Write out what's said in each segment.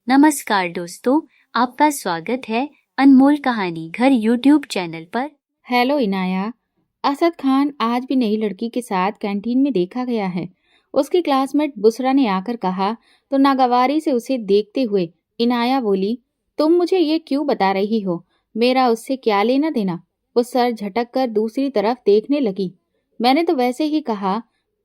नमस्कार दोस्तों, आपका स्वागत है अनमोल कहानी घर यूट्यूब चैनल पर। हेलो इनाया। असद खान आज भी नई लड़की के साथ कैंटीन में देखा गया है। उसकी क्लासमेट बुसरा ने आकर कहा तो नागवारी से उसे देखते हुए इनाया बोली, तुम मुझे ये क्यों बता रही हो? मेरा उससे क्या लेना देना? वो सर झटक कर दूसरी तरफ देखने लगी। मैंने तो वैसे ही कहा,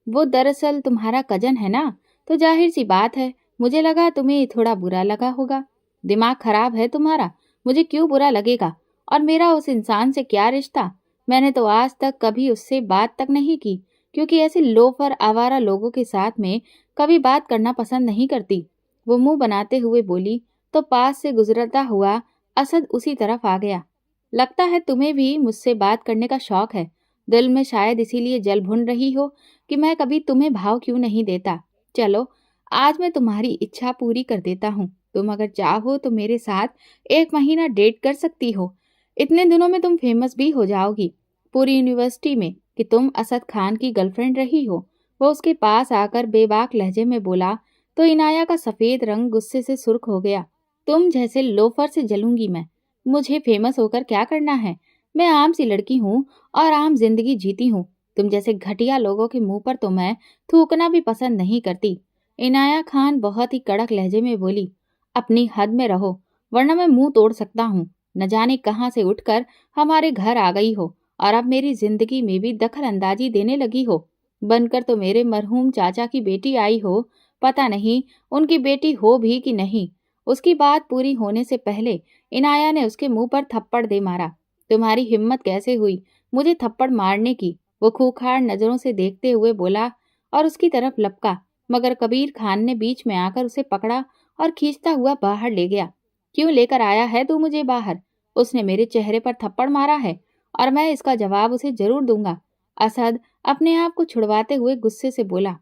वो दरअसल तुम्हारा कजन है ना, तो जाहिर सी बात है, मुझे लगा तुम्हें थोड़ा बुरा लगा होगा। दिमाग खराब है तुम्हारा, मुझे क्यों बुरा लगेगा? और मेरा उस इंसान से क्या रिश्ता? मैंने तो आज तक कभी उससे बात तक नहीं की, क्योंकि ऐसे लोफर आवारा लोगों के साथ में कभी बात करना पसंद नहीं करती। वो मुंह बनाते हुए बोली तो पास से गुजरता हुआ असद उसी तरफ आ गया। लगता है तुम्हें भी मुझसे बात करने का शौक है। दिल में शायद इसीलिए जल भुन रही हो कि मैं कभी तुम्हें भाव क्यों नहीं देता। चलो, आज मैं तुम्हारी इच्छा पूरी कर देता हूँ। तुम अगर चाहो तो मेरे साथ 1 महीना डेट कर सकती हो। इतने दिनों में तुम फेमस भी हो जाओगी पूरी यूनिवर्सिटी में कि तुम असद खान की गर्लफ्रेंड रही हो। वो उसके पास आकर बेबाक लहजे में बोला तो इनाया का सफेद रंग गुस्से से सुर्ख हो गया। तुम जैसे लोफर से जलूंगी मैं। मुझे फेमस होकर क्या करना है? मैं आम सी लड़की हूँ और आम जिंदगी जीती हूँ। तुम जैसे घटिया लोगों के मुंह पर तो मैं थूकना भी पसंद नहीं करती। इनाया खान बहुत ही कड़क लहजे में बोली, अपनी हद में रहो, वरना मैं मुंह तोड़ सकता हूँ। न जाने कहाँ से उठकर हमारे घर आ गई हो और अब मेरी जिंदगी में भी दखल अंदाजी देने लगी हो। बनकर तो मेरे मरहूम चाचा की बेटी आई हो, पता नहीं उनकी बेटी हो भी कि नहीं। उसकी बात पूरी होने से पहले इनाया ने उसके मुंह पर थप्पड़ दे मारा। तुम्हारी हिम्मत कैसे हुई मुझे थप्पड़ मारने की? वो खूंखार नजरों से देखते हुए बोला और उसकी तरफ लपका, मगर कबीर खान ने बीच में आकर उसे पकड़ा और खींचता हुआ बाहर ले गया। क्यों लेकर आया है तू मुझे बाहर? उसने मेरे चेहरे पर थप्पड़ मारा है और मैं इसका जवाब उसे जरूर दूंगा। असद अपने आप को छुड़वाते हुए गुस्से से बोला,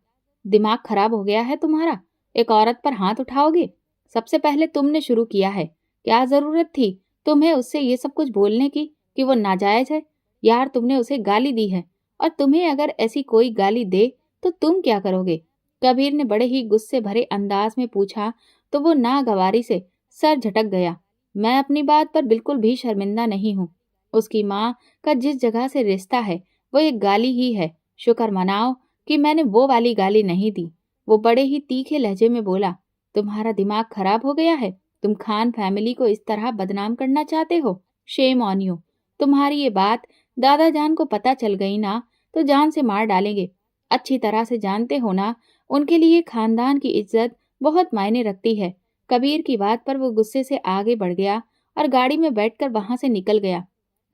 दिमाग खराब हो गया है तुम्हारा? एक औरत पर हाथ उठाओगे? सबसे पहले तुमने शुरू किया है। क्या जरूरत थी तुम्हें उससे ये सब कुछ बोलने की कि वो नाजायज है? यार, तुमने उसे गाली दी है और तुम्हें अगर ऐसी कोई गाली दे तो तुम क्या करोगे? कबीर ने बड़े ही गुस्से भरे अंदाज में पूछा तो वो नागवारी से सर झटक गया। मैं अपनी बात पर बिल्कुल भी शर्मिंदा नहीं हूँ। उसकी माँ का जिस जगह से रिश्ता है वो एक गाली ही है। शुक्र मनाओ कि मैंने वो वाली गाली नहीं दी। वो बड़े ही तीखे लहजे में बोला, तुम्हारा दिमाग खराब हो गया है? तुम खान फैमिली को इस तरह बदनाम करना चाहते हो? Shame on you. तुम्हारी ये बात दादा जान को पता चल गई ना तो जान से मार डालेंगे। अच्छी तरह से जानते हो ना, उनके लिए खानदान की इज्जत बहुत मायने रखती है। कबीर की बात पर वो गुस्से से आगे बढ़ गया और गाड़ी में बैठकर वहां से निकल गया।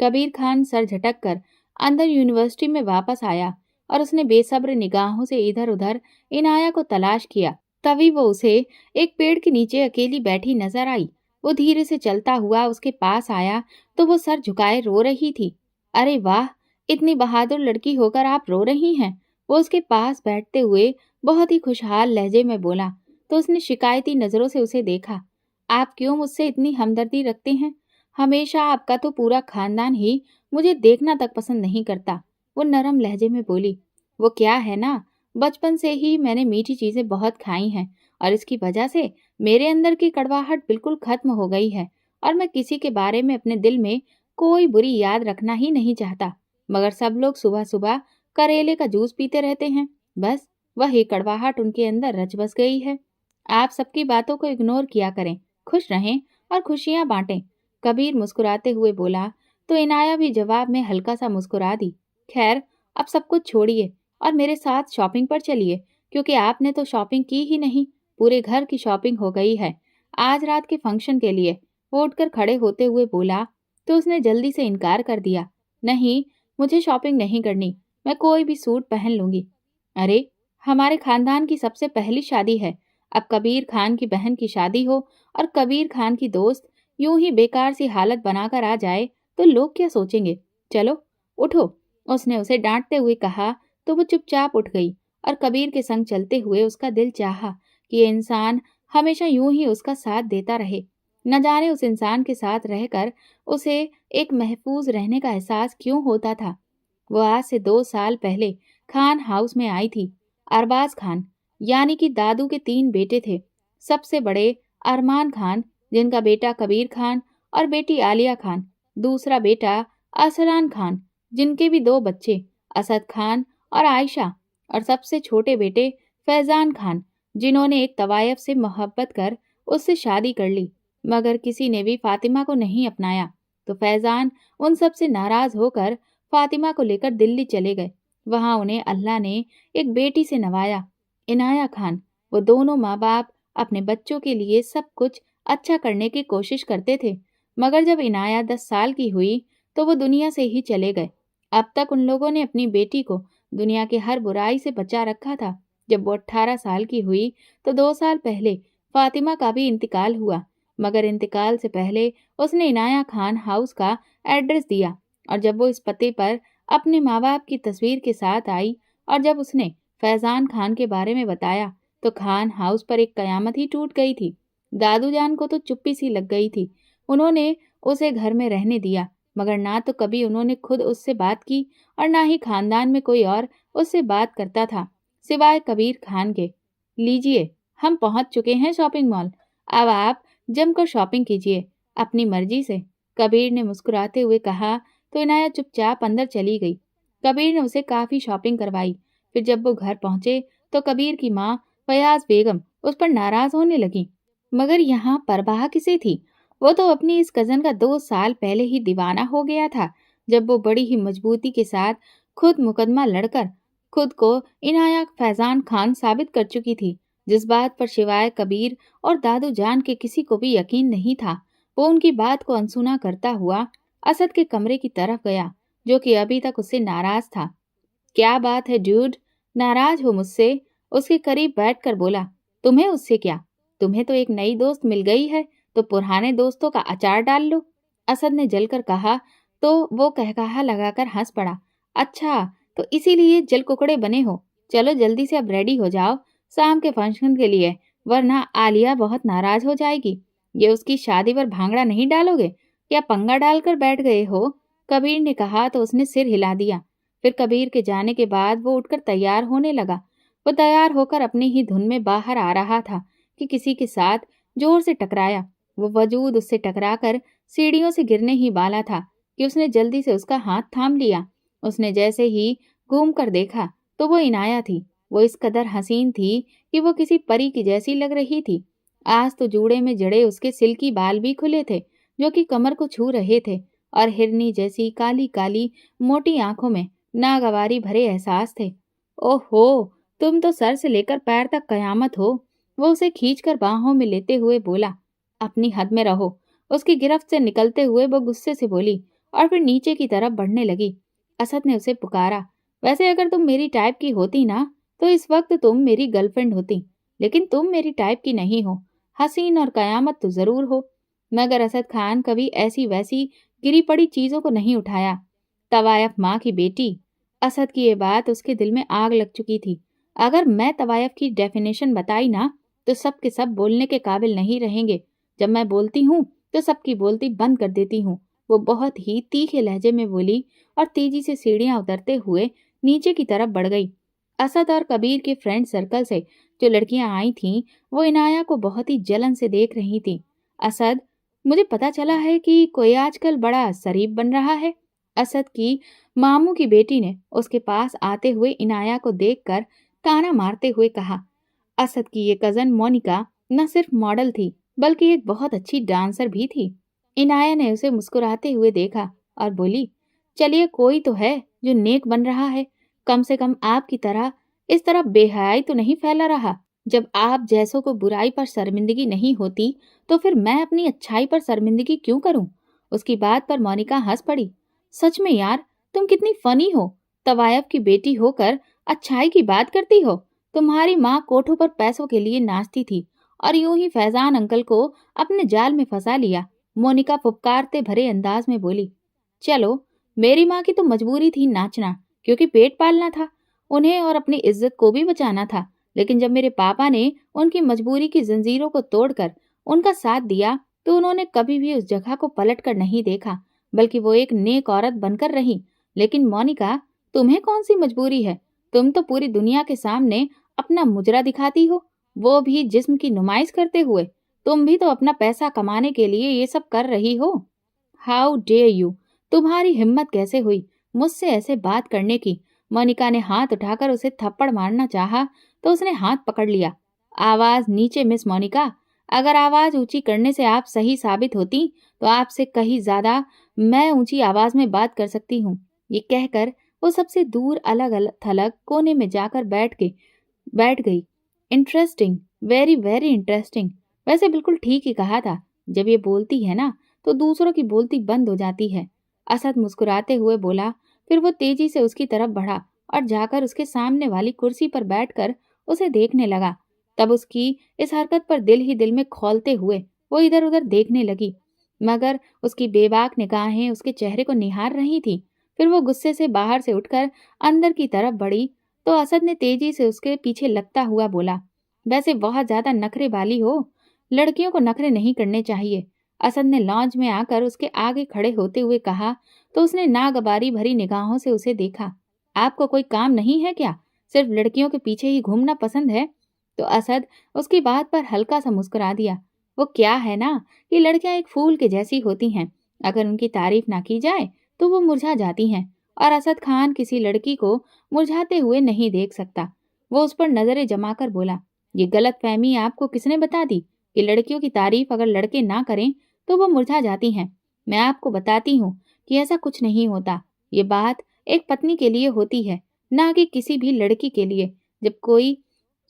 कबीर खान सर झटक कर अंदर यूनिवर्सिटी में वापस आया और उसने बेसब्र निगाहों से इधर उधर इनाया को तलाश किया। तभी वो उसे एक पेड़ के नीचे अकेली बैठी नजर आई। वो धीरे से चलता हुआ उसके पास आया तो वो सर झुकाए रो रही थी। अरे वाह, इतनी बहादुर लड़की होकर आप रो रही हैं? वो उसके पास बैठते हुए बहुत ही खुशहाल लहजे में बोला तो उसने शिकायती नजरों से उसे देखा। आप क्यों मुझसे इतनी हमदर्दी रखते हैं? हमेशा आपका तो पूरा खानदान ही मुझे देखना तक पसंद नहीं करता। वो नरम लहजे में बोली, वो क्या है ना, बचपन से ही मैंने मीठी चीजें बहुत खाई हैं और इसकी वजह से मेरे अंदर की कड़वाहट बिल्कुल खत्म हो गई है और मैं किसी के बारे में अपने दिल में कोई बुरी याद रखना ही नहीं चाहता। मगर सब लोग सुबह सुबह करेले का जूस पीते रहते हैं, बस वही कड़वाहट उनके अंदर रच बस गई है। आप सबकी बातों को इग्नोर किया करें, खुश रहें और खुशियां बांटें। कबीर मुस्कुराते हुए बोला तो इनाया भी जवाब में हल्का सा मुस्कुरा दी। खैर, अब सब कुछ छोड़िए और मेरे साथ शॉपिंग पर चलिए, क्योंकि आपने तो शॉपिंग की ही नहीं, पूरे घर की शॉपिंग हो गई है आज रात के फंक्शन के लिए। वो उठकर खड़े होते हुए बोला तो उसने जल्दी से इनकार कर दिया, नहीं, मुझे शॉपिंग नहीं करनी, मैं कोई भी सूट पहन लूंगी। अरे, हमारे खानदान की सबसे पहली शादी है। अब कबीर खान की बहन की शादी हो और कबीर खान की दोस्त यूं ही बेकार सी हालत बनाकर आ जाए तो लोग क्या सोचेंगे? चलो उठो। उसने उसे डांटते हुए कहा तो वो चुपचाप उठ गई और कबीर के संग चलते हुए उसका दिल चाहा कि ये इंसान हमेशा यूं ही उसका साथ देता रहे। न जाने उस इंसान के साथ रहकर उसे एक महफूज रहने का एहसास क्यों होता था। वो आज से 2 साल पहले खान हाउस में आई थी। अरबाज खान, यानी कि दादू के 3 बेटे थे। सबसे बड़े अरमान खान, जिनका बेटा कबीर खान और बेटी आलिया खान, दूसरा बेटा अरसलान खान, जिनके भी 2 बच्चे असद खान और आयशा, और सबसे छोटे बेटे फैजान खान, जिन्होंने एक तवायफ से मोहब्बत कर उससे शादी कर ली, मगर किसी ने भी फातिमा को नहीं अपनाया। तो फैजान उन सब से नाराज होकर फातिमा को लेकर दिल्ली चले गए। वहां उन्हें अल्लाह ने एक बेटी से नवाया, इनाया खान। वो दोनों माँ बाप अपने बच्चों के लिए सब कुछ अच्छा करने की कोशिश करते थे, मगर जब इनाया 10 साल की हुई तो वो दुनिया से ही चले गए। अब तक उन लोगों ने अपनी बेटी को दुनिया की हर बुराई से बचा रखा था। जब वो 18 साल की हुई तो 2 साल पहले फातिमा का भी इंतकाल हुआ, मगर इंतकाल से पहले उसने इनाया खान हाउस का एड्रेस दिया, और जब वो इस पते पर अपने माँ बाप की तस्वीर के साथ आई और जब उसने फैजान खान के बारे में बताया तो खान हाउस पर एक कयामत ही टूट गई थी। दादू जान को तो चुप्पी सी लग गई थी। उन्होंने उसे घर में रहने दिया, मगर ना तो कभी उन्होंने खुद उससे बात की और ना ही खानदान में कोई और उससे बात करता था सिवाय कबीर खान के। लीजिए, हम पहुंच चुके हैं शॉपिंग मॉल, अब आप जमकर शॉपिंग कीजिए अपनी मर्जी से, कबीर ने मुस्कुराते हुए कहा। तो इनाया चुपचाप अंदर चली गई। कबीर ने उसे काफी शॉपिंग करवाई। फिर जब वो घर पहुंचे तो कबीर की माँ फयाज बेगम उस पर नाराज होने लगी, मगर यहाँ परवाह किसे थी? वो तो अपनी इस कजन का 2 साल पहले ही दीवाना हो गया था, जब वो बड़ी ही मजबूती के साथ खुद मुकदमा लड़कर खुद को इनाया फैजान खान साबित कर चुकी थी, जिस बात पर सिवाय कबीर और दादू जान के किसी को भी यकीन नहीं था। वो उनकी बात को अनसुना करता हुआ असद के कमरे की तरफ गया, जो कि अभी तक उससे नाराज था। क्या बात है ड्यूड, नाराज हो मुझसे? उसके करीब बैठकर बोला। तुम्हें उससे क्या? तुम्हें तो एक नई दोस्त मिल गई है, तो पुराने दोस्तों का अचार डाल लो, असद ने जलकर कहा। तो वो कहकहा लगाकर हंस पड़ा। अच्छा, तो इसीलिए जल कुकड़े बने हो? चलो जल्दी से अब रेडी हो जाओ शाम के फंक्शन के लिए, वरना आलिया बहुत नाराज हो जाएगी। ये उसकी शादी पर भांगड़ा नहीं डालोगे? क्या पंगा डालकर बैठ गए हो? कबीर ने कहा तो उसने सिर हिला दिया। फिर कबीर के जाने के बाद वो उठकर तैयार होने लगा। वो तैयार होकर अपनी ही धुन में बाहर आ रहा था कि किसी के साथ जोर से टकराया। वो वजूद उससे टकराकर सीढ़ियों से गिरने ही वाला था कि उसने जल्दी से उसका हाथ थाम लिया। उसने जैसे ही घूम कर देखा तो वो इनाया थी। वो इस कदर हसीन थी कि वो किसी परी की जैसी लग रही थी। आज तो जूड़े में जड़े उसके सिल्की बाल भी खुले थे, जो कि कमर को छू रहे थे, और हिरनी जैसी काली काली मोटी आंखों में नागवारी भरे एहसास थे। ओहो, तुम तो सर से लेकर पैर तक कयामत हो। वो उसे खींचकर बाहों में लेते हुए बोला। अपनी हद में रहो, उसकी गिरफ्त से निकलते हुए वो गुस्से से बोली, और फिर नीचे की तरफ बढ़ने लगी। असद ने उसे पुकारा। वैसे अगर तुम मेरी टाइप की होती ना, तो इस वक्त तुम मेरी गर्लफ्रेंड होती, लेकिन तुम मेरी टाइप की नहीं हो। हसीन और कयामत तो जरूर हो, मगर असद खान कभी ऐसी वैसी गिरी पड़ी चीजों को नहीं उठाया। तवायफ माँ की बेटी। असद की ये बात उसके दिल में आग लग चुकी थी। अगर मैं तवायफ की डेफिनेशन बताई ना, तो सब के सब बोलने के काबिल नहीं रहेंगे। जब मैं बोलती हूँ तो सबकी बोलती बंद कर देती हूँ। वो बहुत ही तीखे लहजे में बोली और तेजी से सीढ़ियां उतरते हुए नीचे की तरफ बढ़ गई। असद और कबीर के फ्रेंड सर्कल से जो लड़कियां आई थीं, वो इनाया को बहुत ही जलन से देख रही थीं। असद, मुझे पता चला है कि कोई आजकल बड़ा शरीफ बन रहा है। असद की मामू की बेटी ने उसके पास आते हुए इनाया को देखकर ताना मारते हुए कहा। असद की ये कजन मोनिका न सिर्फ मॉडल थी, बल्कि एक बहुत अच्छी डांसर भी थी। इनाया ने उसे मुस्कुराते हुए देखा और बोली, चलिए कोई तो है जो नेक बन रहा है। कम से कम आपकी तरह इस तरह बेहयाई तो नहीं फैला रहा। जब आप जैसों को बुराई पर शर्मिंदगी नहीं होती, तो फिर मैं अपनी अच्छाई पर शर्मिंदगी क्यों करूं? उसकी बात पर मोनिका हंस पड़ी। सच में यार, तुम कितनी फनी हो। तवायफ की बेटी होकर अच्छाई की बात करती हो। तुम्हारी माँ कोठों पर पैसों के लिए नाचती थी और यूं ही फैजान अंकल को अपने जाल में फंसा लिया। मोनिका फुफकारते भरे अंदाज में बोली। चलो, मेरी माँ की तो मजबूरी थी नाचना, क्योंकि पेट पालना था उन्हें और अपनी इज्जत को भी बचाना था। लेकिन जब मेरे पापा ने उनकी मजबूरी की जंजीरों को तोड़कर उनका साथ दिया, तो उन्होंने कभी भी उस जगह को पलट कर नहीं देखा, बल्कि वो एक नेक औरत बनकर रही। लेकिन मोनिका, तुम्हें कौन सी मजबूरी है? तुम तो पूरी दुनिया के सामने अपना मुजरा दिखाती हो, वो भी जिस्म की नुमाइश करते हुए। तुम भी तो अपना पैसा कमाने के लिए ये सब कर रही हो। हाउ डेयर यू, तुम्हारी हिम्मत कैसे हुई मुझसे ऐसे बात करने की। मोनिका ने हाथ उठाकर उसे थप्पड़ मारना चाहा तो उसने हाथ पकड़ लिया। आवाज नीचे मिस मोनिका, अगर आवाज ऊंची करने से आप सही साबित होती तो आपसे कहीं ज्यादा मैं ऊंची आवाज में बात कर सकती हूँ। ये कहकर वो सबसे दूर अलग अलग थलग कोने में जाकर बैठ गई। Interesting, very very interesting. वैसे बिल्कुल ठीक ही कहा था, जब ये बोलती है ना तो दूसरों की बोलती बंद हो जाती है। असद मुस्कुराते हुए बोला, फिर वो तेजी से उसकी तरफ बढ़ा और जाकर उसके सामने वाली कुर्सी पर बैठकर उसे देखने लगा। तब उसकी इस हरकत पर दिल ही दिल में खौलते हुए वो इधर उधर देखने लगी, मगर उसकी बेबाक निगाहें उसके चेहरे को निहार रही थी। फिर वो गुस्से से बाहर से उठकर अंदर की तरफ बढ़ी तो असद ने तेजी से उसके पीछे लगता हुआ बोला, वैसे बहुत ज्यादा नखरे वाली हो, लड़कियों को नखरे नहीं करने चाहिए। असद ने लॉन्च में आकर उसके आगे खड़े होते हुए कहा तो उसने नागवारी भरी निगाहों से उसे देखा। आपको कोई काम नहीं है क्या? सिर्फ लड़कियों के पीछे ही घूमना पसंद है? तो असद उसकी बात पर हल्का सा मुस्कुरा दिया। वो क्या है ना कि लड़कियां एक फूल के जैसी होती हैं, अगर उनकी तारीफ ना की जाए तो वो मुरझा जाती हैं, और असद खान किसी लड़की को मुरझाते हुए नहीं देख सकता। वो उस पर नजरें जमाकर बोला, ये गलत फहमी आपको किसने बता दी कि लड़कियों की तारीफ अगर लड़के ना करें तो वो मुरझा जाती हैं? मैं आपको बताती हूँ कि ऐसा कुछ नहीं होता। ये बात एक पत्नी के लिए होती है, ना कि किसी भी लड़की के लिए। जब कोई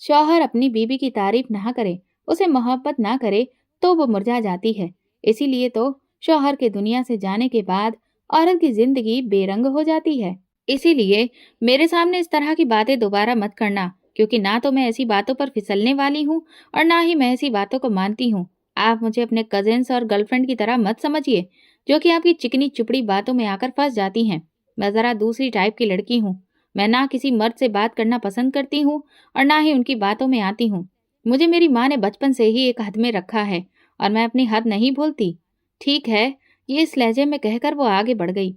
शौहर अपनी बीवी की तारीफ ना करे, उसे मोहब्बत ना करे, तो वो मुरझा जाती है। इसीलिए तो शौहर के दुनिया से जाने के बाद औरत की जिंदगी बेरंग हो जाती है। इसीलिए मेरे सामने इस तरह की बातें दोबारा मत करना, क्योंकि ना तो मैं ऐसी बातों पर फिसलने वाली हूँ और ना ही मैं ऐसी बातों को मानती हूँ। आप मुझे अपने कजिन्स और गर्लफ्रेंड की तरह मत समझिए, जो कि आपकी चिकनी चुपड़ी बातों में आकर फंस जाती हैं। मैं जरा दूसरी टाइप की लड़की हूँ। मैं ना किसी मर्द से बात करना पसंद करती हूँ और ना ही उनकी बातों में आती हूँ। मुझे मेरी माँ ने बचपन से ही एक हद में रखा है और मैं अपनी हद नहीं भूलती। ठीक है, ये इस लहजे में कहकर वो आगे बढ़ गई।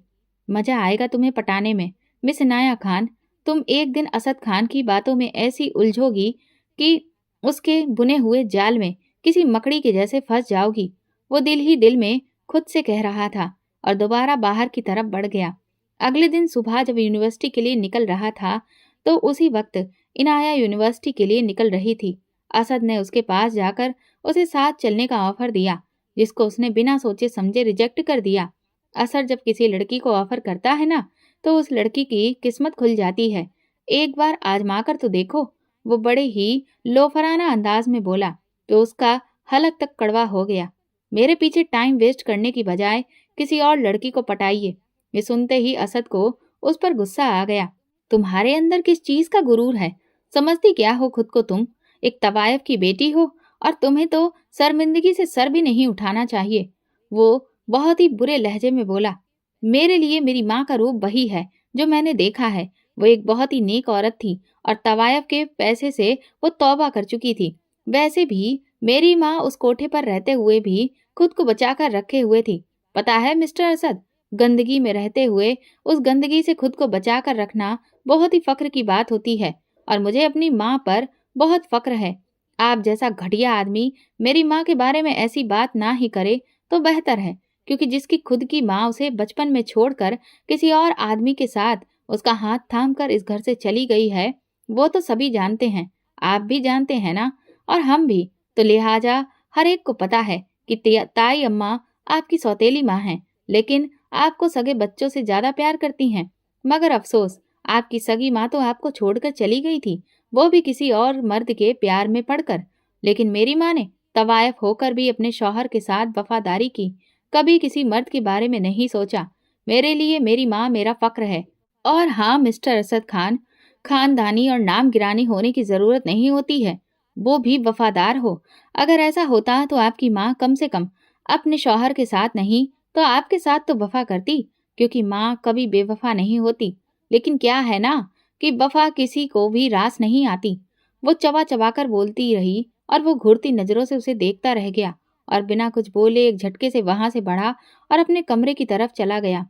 मजा आएगा तुम्हें पटाने में मिस इनाया खान। तुम एक दिन असद खान की बातों में ऐसी उलझोगी कि उसके बुने हुए जाल में किसी मकड़ी के जैसे फंस जाओगी। वो दिल ही दिल में खुद से कह रहा था और दोबारा बाहर की तरफ बढ़ गया। अगले दिन सुबह जब यूनिवर्सिटी के लिए निकल रहा था तो उसी वक्त इनाया यूनिवर्सिटी के लिए निकल रही थी। असद ने उसके पास जाकर उसे साथ चलने का ऑफर दिया, जिसको उसने बिना सोचे समझे रिजेक्ट कर दिया। असद जब किसी लड़की को ऑफर करता है ना तो उस लड़की की किस्मत खुल जाती है। एक बार आजमा कर तो देखो। वो बड़े ही लोफराना अंदाज में बोला तो उसका हलक तक कड़वा हो गया। मेरे पीछे टाइम वेस्ट करने की बजाय किसी और लड़की को पटाइए। ये सुनते ही असद को उस पर गुस्सा आ गया। तुम्हारे अंदर किस चीज का गुरूर है? समझती क्या हो खुद को तुम? एक तवायफ की बेटी हो और तुम्हें तो शर्मिंदगी से सर भी नहीं उठाना चाहिए। वो बहुत ही बुरे लहजे में बोला, मेरे लिए मेरी माँ का रूप वही है जो मैंने देखा है। वो एक बहुत ही नेक औरत थी और तवायफ के पैसे से वो तौबा कर चुकी थी। वैसे भी मेरी माँ उस कोठे पर रहते हुए भी खुद को बचाकर रखे हुए थी। पता है मिस्टर असद, गंदगी में रहते हुए उस गंदगी से खुद को बचाकर रखना बहुत ही फक्र की बात होती है, और मुझे अपनी माँ पर बहुत फक्र है। आप जैसा घटिया आदमी मेरी माँ के बारे में ऐसी बात ना ही करे तो बेहतर है, क्योंकि जिसकी खुद की माँ उसे बचपन में छोड़कर किसी और आदमी के साथ उसका हाथ थामकर इस घर से चली गई है, वो तो सभी जानते हैं। आप भी जानते हैं ना, और हम भी। तो लिहाजा हर एक को पता है कि ताई अम्मा आपकी सौतेली माँ है, लेकिन आपको सगे बच्चों से ज्यादा प्यार करती हैं। मगर अफसोस, आपकी सगी माँ तो आपको छोड़कर चली गई थी, वो भी किसी और मर्द के प्यार में पड़कर। लेकिन मेरी माँ ने तवायफ होकर भी अपने शौहर के साथ वफादारी की, कभी किसी मर्द के बारे में नहीं सोचा। मेरे लिए मेरी माँ मेरा फक्र है। और हाँ मिस्टर असद खान, खानदानी और नाम गिरानी होने की जरूरत नहीं होती है, वो भी वफादार हो। अगर ऐसा होता तो आपकी माँ कम से कम अपने शौहर के साथ नहीं तो आपके साथ तो वफा करती, क्योंकि माँ कभी बेवफा नहीं होती। लेकिन क्या है ना कि वफा किसी को भी रास नहीं आती। वो चबा चबा कर बोलती रही और वो घूरती नजरों से उसे देखता रह गया और बिना कुछ बोले एक झटके से वहां से बढ़ा और अपने कमरे की तरफ चला गया।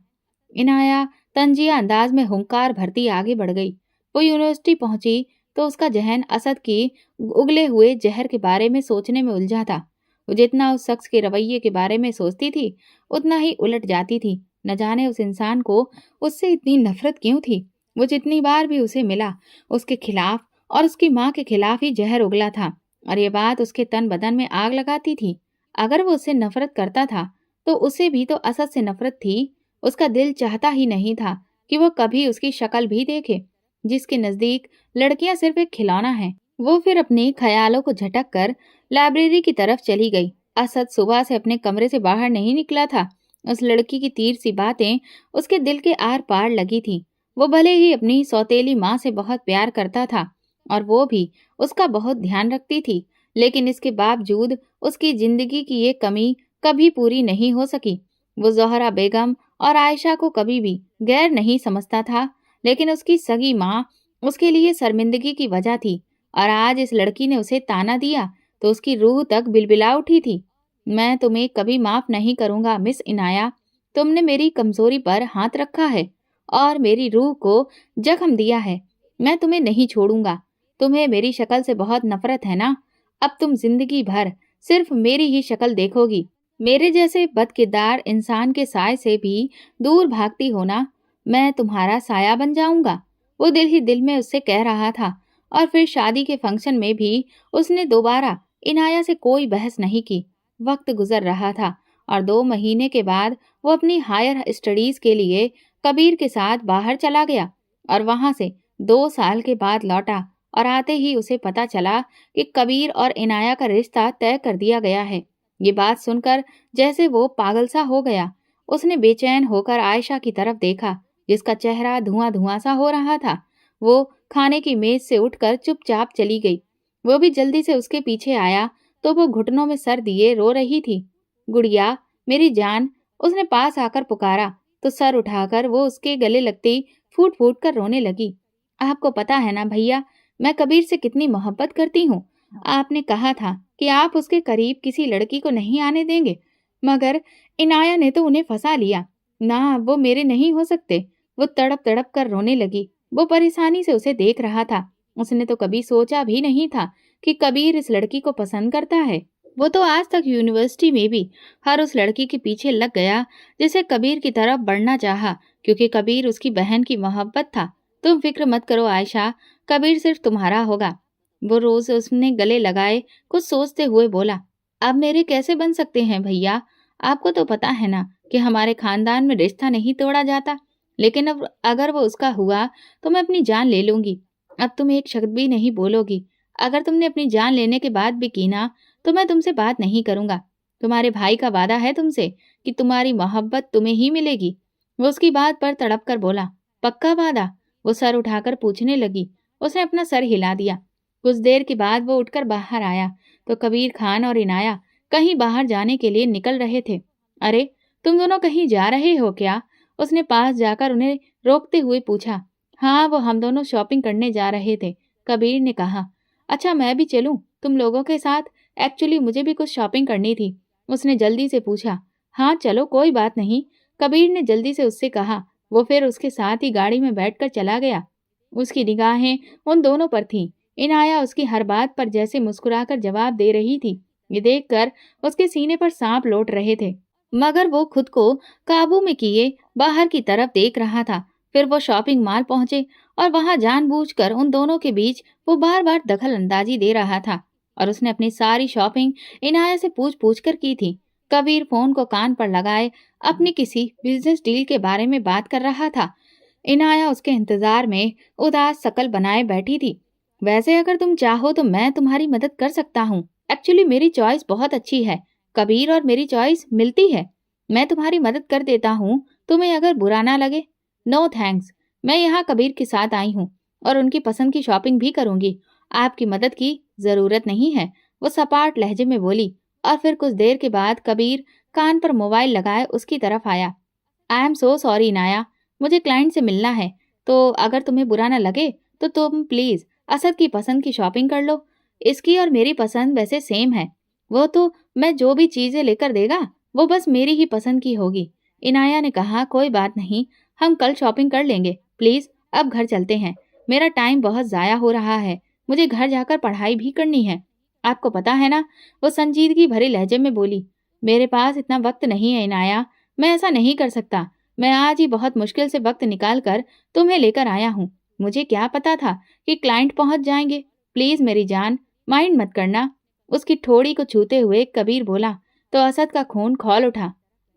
इनाया तंजिया अंदाज में हुंकार भरती आगे बढ़ गई। वो यूनिवर्सिटी पहुंची तो उसका जहन असद की उगले हुए जहर के बारे में सोचने में उलझा था। वो जितना उस शख्स के रवैये के बारे में सोचती थी उतना ही उलट जाती थी। न जाने उस इंसान को उससे इतनी नफरत क्यों थी। वो जितनी बार भी उसे मिला उसके खिलाफ और उसकी माँ के खिलाफ ही जहर उगला था और ये बात उसके तन बदन में आग लगाती थी। अगर वो उससे नफरत करता था तो उसे भी तो असद से नफरत थी। उसका दिल चाहता ही नहीं था कि वो कभी उसकी शक्ल भी देखे। जिसके नजदीक लड़कियां सिर्फ एक खिलौना है, वो फिर अपने ख्यालों को झटक कर लाइब्रेरी की तरफ चली गई। असद सुबह से अपने कमरे से बाहर नहीं निकला था। उस लड़की की तीर सी बातें उसके दिल के आर पार लगी थी। वो भले ही अपनी सौतेली माँ से बहुत प्यार करता था और वो भी उसका बहुत ध्यान रखती थी, लेकिन इसके बावजूद उसकी जिंदगी की ये कमी कभी पूरी नहीं हो सकी। वो ज़ोहरा बेगम और आयशा को कभी भी गैर नहीं समझता था, लेकिन उसकी सगी माँ उसके लिए शर्मिंदगी की वजह थी और आज इस लड़की ने उसे ताना दिया तो उसकी रूह तक बिलबिला उठी थी। मैं तुम्हें कभी माफ नहीं करूंगा मिस इनाया। तुमने मेरी कमजोरी पर हाथ रखा है और मेरी रूह को जख्म दिया है। मैं तुम्हें नहीं छोड़ूंगा। तुम्हें मेरी शक्ल से बहुत नफरत है ना? अब तुम जिंदगी भर सिर्फ मेरी ही शक्ल देखोगी। मेरे जैसे बदकिरदार इंसान के साय से भी दूर भागती हो ना? मैं तुम्हारा साया बन जाऊंगा। वो दिल ही दिल में उससे कह रहा था और फिर शादी के फंक्शन में भी उसने दोबारा इनाया से कोई बहस नहीं की। वक्त गुजर रहा था और 2 महीने के बाद वो अपनी हायर स्टडीज के लिए कबीर के साथ बाहर चला गया और वहां से 2 साल के बाद लौटा और आते ही उसे पता चला कि कबीर और इनाया का रिश्ता तय कर दिया गया है। ये बात सुनकर जैसे वो पागल सा हो गया। उसने बेचैन होकर आयशा की तरफ देखा जिसका चेहरा धुआं धुआं सा हो रहा था। वो खाने की मेज से उठकर चुपचाप चली गई। वो भी जल्दी से उसके पीछे आया तो वो घुटनों में सर दिए रो रही थी। गुड़िया, मेरी जान, उसने पास आकर पुकारा तो सर उठाकर वो उसके गले लगती फूट फूट कर रोने लगी। आपको पता है ना भैया, मैं कबीर से कितनी मोहब्बत करती हूँ। आपने कहा था कि आप उसके करीब किसी लड़की को नहीं आने देंगे, मगर इनाया ने तो उन्हें फंसा लिया ना। वो मेरे नहीं हो सकते। वो तड़प तड़प कर रोने लगी। वो परेशानी से उसे देख रहा था। उसने तो कभी सोचा भी नहीं था कि कबीर इस लड़की को पसंद करता है। वो तो आज तक यूनिवर्सिटी में भी हर उस लड़की के पीछे लग गया जिसे कबीर की तरफ बढ़ना चाहा, क्योंकि कबीर उसकी बहन की मोहब्बत था। तुम फिक्र मत करो आयशा, कबीर सिर्फ तुम्हारा होगा। वो रोज उसने गले लगाए कुछ सोचते हुए बोला, अब मेरे कैसे बन सकते हैं भैया? आपको तो पता है ना कि हमारे खानदान में रिश्ता नहीं तोड़ा जाता, लेकिन अब अगर वो उसका हुआ तो मैं अपनी जान ले लूंगी। अब तुम एक शब्द भी नहीं बोलोगी। अगर तुमने अपनी जान लेने के बाद भी की ना तो मैं तुमसे बात नहीं करूंगा। तुम्हारे भाई का वादा है तुमसे कि तुम्हारी मोहब्बत तुम्हें ही मिलेगी। वो उसकी बात पर तड़प कर बोला, पक्का वादा? वो सर उठाकर पूछने लगी। उसने अपना सर हिला दिया। कुछ देर के बाद वो उठकर बाहर आया तो कबीर खान और इनाया कहीं बाहर जाने के लिए निकल रहे थे। अरे, तुम दोनों कहीं जा रहे हो क्या? उसने पास जाकर उन्हें रोकते हुए पूछा। हाँ, वो हम दोनों शॉपिंग करने जा रहे थे, कबीर ने कहा। अच्छा, मैं भी चलूं तुम लोगों के साथ? एक्चुअली मुझे भी कुछ शॉपिंग करनी थी। उसने जल्दी से पूछा। हाँ चलो, कोई बात नहीं, कबीर ने जल्दी से उससे कहा। वो फिर उसके साथ ही गाड़ी में बैठकर चला गया। उसकी निगाहें उन दोनों पर थीं। इनाया उसकी हर बात पर जैसे मुस्कुराकर जवाब दे रही थी। ये देखकर उसके सीने पर सांप लौट रहे थे, मगर वो खुद को काबू में किए बाहर की तरफ देख रहा था। फिर वो शॉपिंग मॉल पहुंचे और वहां जानबूझकर उन दोनों के बीच वो बार बार दखल अंदाजी दे रहा था और उसने अपनी सारी शॉपिंग इनाया से पूछ पूछ कर की थी। कबीर फोन को कान पर लगाए अपनी किसी बिजनेस डील के बारे में बात कर रहा था। इनाया उसके इंतजार में उदास शकल बनाए बैठी थी। वैसे अगर तुम चाहो तो मैं तुम्हारी मदद कर सकता हूँ। एक्चुअली मेरी चॉइस बहुत अच्छी है। कबीर और मेरी चॉइस मिलती है। मैं तुम्हारी मदद कर देता हूँ, तुम्हें अगर बुरा ना लगे। नो थैंक्स, मैं यहाँ कबीर के साथ आई हूँ और उनकी पसंद की शॉपिंग भी करूंगी। आपकी मदद की जरूरत नहीं है, वो सपाट लहजे में बोली। और फिर कुछ देर के बाद कबीर कान पर मोबाइल लगाए उसकी तरफ आया। I am so sorry Inaya, मुझे क्लाइंट से मिलना है, तो अगर तुम्हें बुरा ना लगे तो तुम प्लीज असद की पसंद की शॉपिंग कर लो। इसकी और मेरी पसंद वैसे सेम है। वो तो मैं जो भी चीजें लेकर देगा वो बस मेरी ही पसंद की होगी। इनाया ने कहा, कोई बात नहीं, हम कल शॉपिंग कर लेंगे। प्लीज अब घर चलते हैं, मेरा टाइम बहुत ज़ाया हो रहा है, मुझे घर जाकर पढ़ाई भी करनी है। آپ کو پتا ہے نا، وہ سنجیدگی بھرے لہجے میں بولی، میرے پاس اتنا وقت نہیں ہے عنایا، میں ایسا نہیں کر سکتا۔ میں آج ہی بہت مشکل سے وقت نکال کر تمہیں لے کر آیا ہوں۔ مجھے کیا پتا تھا کہ کلائنٹ پہنچ جائیں گے۔ پلیز میری جان، مائنڈ مت کرنا۔ اس کی ٹھوڑی کو چھوتے ہوئے کبیر بولا تو اسد کا خون کھول اٹھا۔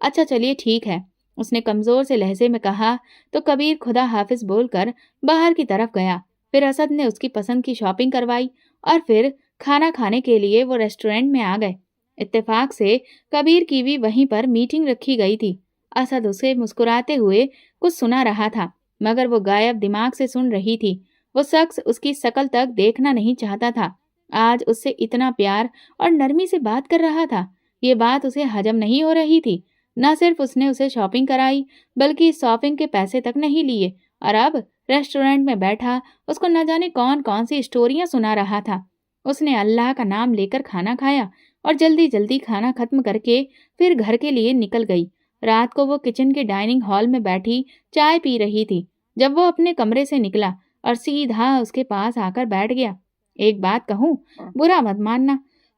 اچھا چلیے ٹھیک ہے، اس نے کمزور سے لہجے میں کہا تو کبیر خدا حافظ بول کر باہر کی طرف گیا۔ پھر اسد نے اس کی پسند کی شاپنگ کروائی اور پھر کھانا کھانے کے لیے وہ ریسٹورینٹ میں آ گئے۔ اتفاق سے کبیر کی بھی وہیں پر میٹنگ رکھی گئی تھی۔ اسد اسے مسکراتے ہوئے کچھ سنا رہا تھا، مگر وہ غائب دماغ سے سن رہی تھی۔ وہ شخص اس کی شکل تک دیکھنا نہیں چاہتا تھا۔ آج اس سے اتنا پیار اور نرمی سے بات کر رہا تھا۔ یہ بات اسے ہضم نہیں ہو رہی تھی۔ نہ صرف اس نے اسے شاپنگ کرائی بلکہ شاپنگ کے پیسے تک نہیں لیے، اور اب ریسٹورینٹ میں بیٹھا اس کو نہ جانے کون کون سی اسٹوریاں سنا رہا تھا۔ اس نے اللہ کا نام لے کر کھانا کھایا اور جلدی جلدی کھانا ختم کر کے پھر گھر کے لیے نکل گئی۔ رات کو وہ کچن کے ڈائننگ ہال میں بیٹھی چائے پی رہی تھی جب وہ اپنے کمرے سے نکلا اور سیدھا اس کے پاس آ کر بیٹھ گیا۔ ایک بات کہوں، برا مت ماننا،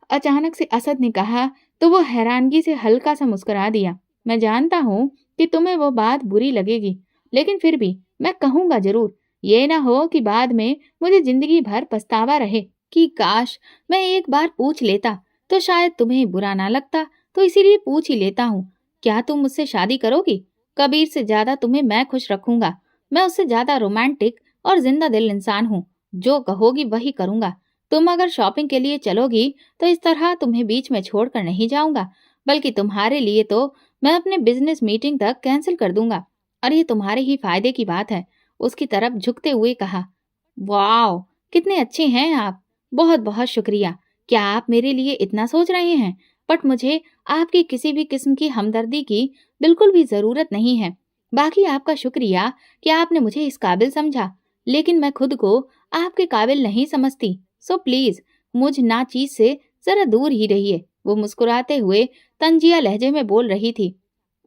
اچانک سے اسد نے کہا تو وہ حیرانگی سے ہلکا سا مسکرا دیا۔ میں جانتا ہوں کہ تمہیں وہ بات بری لگے گی، لیکن پھر بھی میں کہوں گا ضرور۔ یہ نہ ہو کہ بعد میں مجھے زندگی بھر پچھتاوا رہے کہ کاش میں ایک بار پوچھ لیتا تو شاید تمہیں برا نہ لگتا، تو اسی لیے پوچھ ہی لیتا ہوں، کیا تم مجھ سے شادی کرو گی؟ کبیر سے زیادہ تمہیں میں خوش رکھوں گا۔ میں اس سے زیادہ رومانٹک اور زندہ دل انسان ہوں۔ جو کہو گی وہی کروں گا۔ تم اگر شاپنگ کے لیے چلو گی تو اس طرح تمہیں بیچ میں چھوڑ کر نہیں جاؤں گا، بلکہ تمہارے لیے تو میں اپنے بزنس میٹنگ تک کینسل کر دوں گا، اور یہ تمہارے ہی فائدے کی بات ہے۔ اس کی طرف جھکتے ہوئے کہا، واو، کتنے اچھے ہیں آپ، بہت بہت شکریہ۔ کیا آپ میرے لیے اتنا سوچ رہے ہیں؟ بٹ مجھے آپ کی کسی بھی قسم کی ہمدردی کی بالکل بھی ضرورت نہیں ہے۔ باقی آپ کا شکریہ کہ آپ نے مجھے اس قابل سمجھا، لیکن میں خود کو آپ کے قابل نہیں سمجھتی، سو پلیز مجھ ناچیز سے ذرا دور ہی رہیے۔ وہ مسکراتے ہوئے طنزیہ لہجے میں بول رہی تھی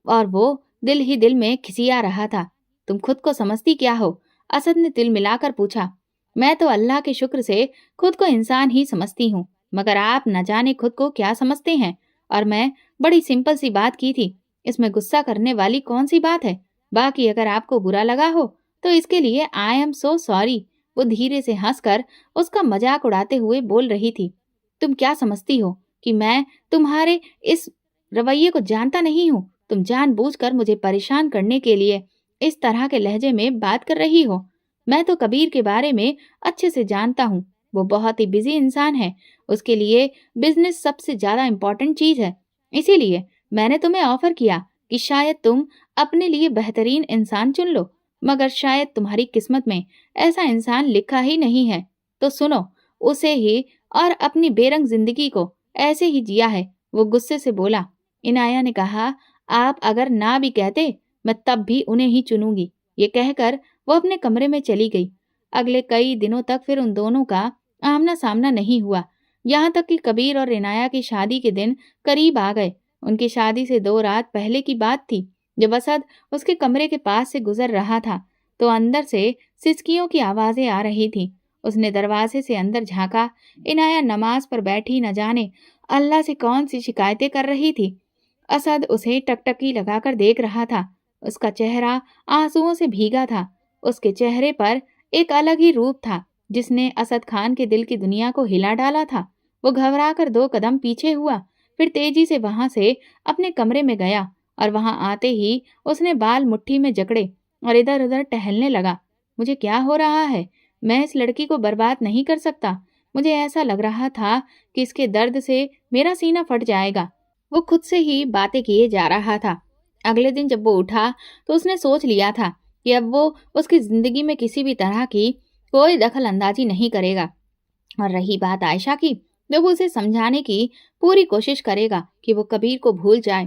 اور وہ دل ہی دل میں کھسیا رہا تھا۔ تم خود کو سمجھتی کیا ہو؟ اسد نے دل ملا کر پوچھا۔ میں تو اللہ کے شکر سے خود کو انسان ہی سمجھتی ہوں، مگر آپ نہ جانے خود کو کیا سمجھتے ہیں۔ اور میں بڑی سمپل سی بات کی تھی، اس میں غصہ کرنے والی کون سی بات ہے؟ باقی اگر آپ کو برا لگا ہو تو اس کے لیے آئی ایم سو سوری۔ وہ دھیرے سے ہنس کر اس کا مذاق اڑاتے ہوئے بول رہی تھی، تم کیا سمجھتی ہو کہ میں تمہارے اس رویے کو جانتا نہیں ہوں؟ تم جان بوجھ کر مجھے پریشان کرنے کے لیے اس طرح کے لہجے میں بات کر رہی ہو۔ میں تو کبیر کے بارے میں اچھے سے جانتا ہوں، وہ بہت ہی بزی انسان ہے، اس کے لیے بزنس سب سے زیادہ امپورٹنٹ چیز ہے۔ اسی لیے میں نے تمہیں آفر کیا کہ شاید تم اپنے لیے بہترین انسان چن لو، مگر شاید تمہاری قسمت میں ایسا انسان لکھا ہی نہیں ہے، تو سنو اسے ہی اور اپنی بے رنگ زندگی کو ایسے ہی جیا ہے۔ وہ غصے سے بولا۔ عنایہ نے کہا، آپ اگر نہ بھی کہتے میں تب بھی انہیں ہی چنوں گی۔ یہ کہہ کر وہ اپنے کمرے میں چلی گئی۔ اگلے کئی دنوں تک پھر ان دونوں کا آمنا سامنا نہیں ہوا، یہاں تک کہ کبیر اور عنایہ کی شادی کے دن قریب آ گئے۔ ان کی شادی سے 2 رات پہلے کی بات تھی، جب اسد اس کے کمرے کے پاس سے گزر رہا تھا تو اندر سے سسکیوں کی آوازیں آ رہی تھیں۔ اس نے دروازے سے اندر جھانکا۔ عنایہ نماز پر بیٹھی نہ جانے اللہ سے کون سی شکایتیں کر رہی تھی۔ اسد اسے ٹکٹکی لگا کر دیکھ رہا تھا۔ اس کا چہرہ آنسوؤں سے بھیگا تھا۔ اس کے چہرے پر ایک الگ ہی روپ تھا جس نے اسد خان کے دل کی دنیا کو ہلا ڈالا تھا۔ وہ گھبرا کر 2 قدم پیچھے ہوا، پھر تیزی سے وہاں سے اپنے کمرے میں گیا اور وہاں آتے ہی اس نے بال مٹھی میں جکڑے اور ادھر ادھر ٹہلنے لگا۔ مجھے کیا ہو رہا ہے؟ میں اس لڑکی کو برباد نہیں کر سکتا۔ مجھے ایسا لگ رہا تھا کہ اس کے درد سے میرا سینہ پھٹ جائے گا۔ وہ خود سے ہی باتیں کیے جا رہا تھا۔ اگلے دن جب وہ اٹھا تو اس نے سوچ لیا تھا کہ اب وہ اس کی زندگی میں کسی بھی طرح کی کوئی دخل اندازی نہیں کرے گا۔ اور رہی بات عائشہ کی، تو وہ اسے سمجھانے کی پوری کوشش کرے گا کہ وہ کبیر کو بھول جائے۔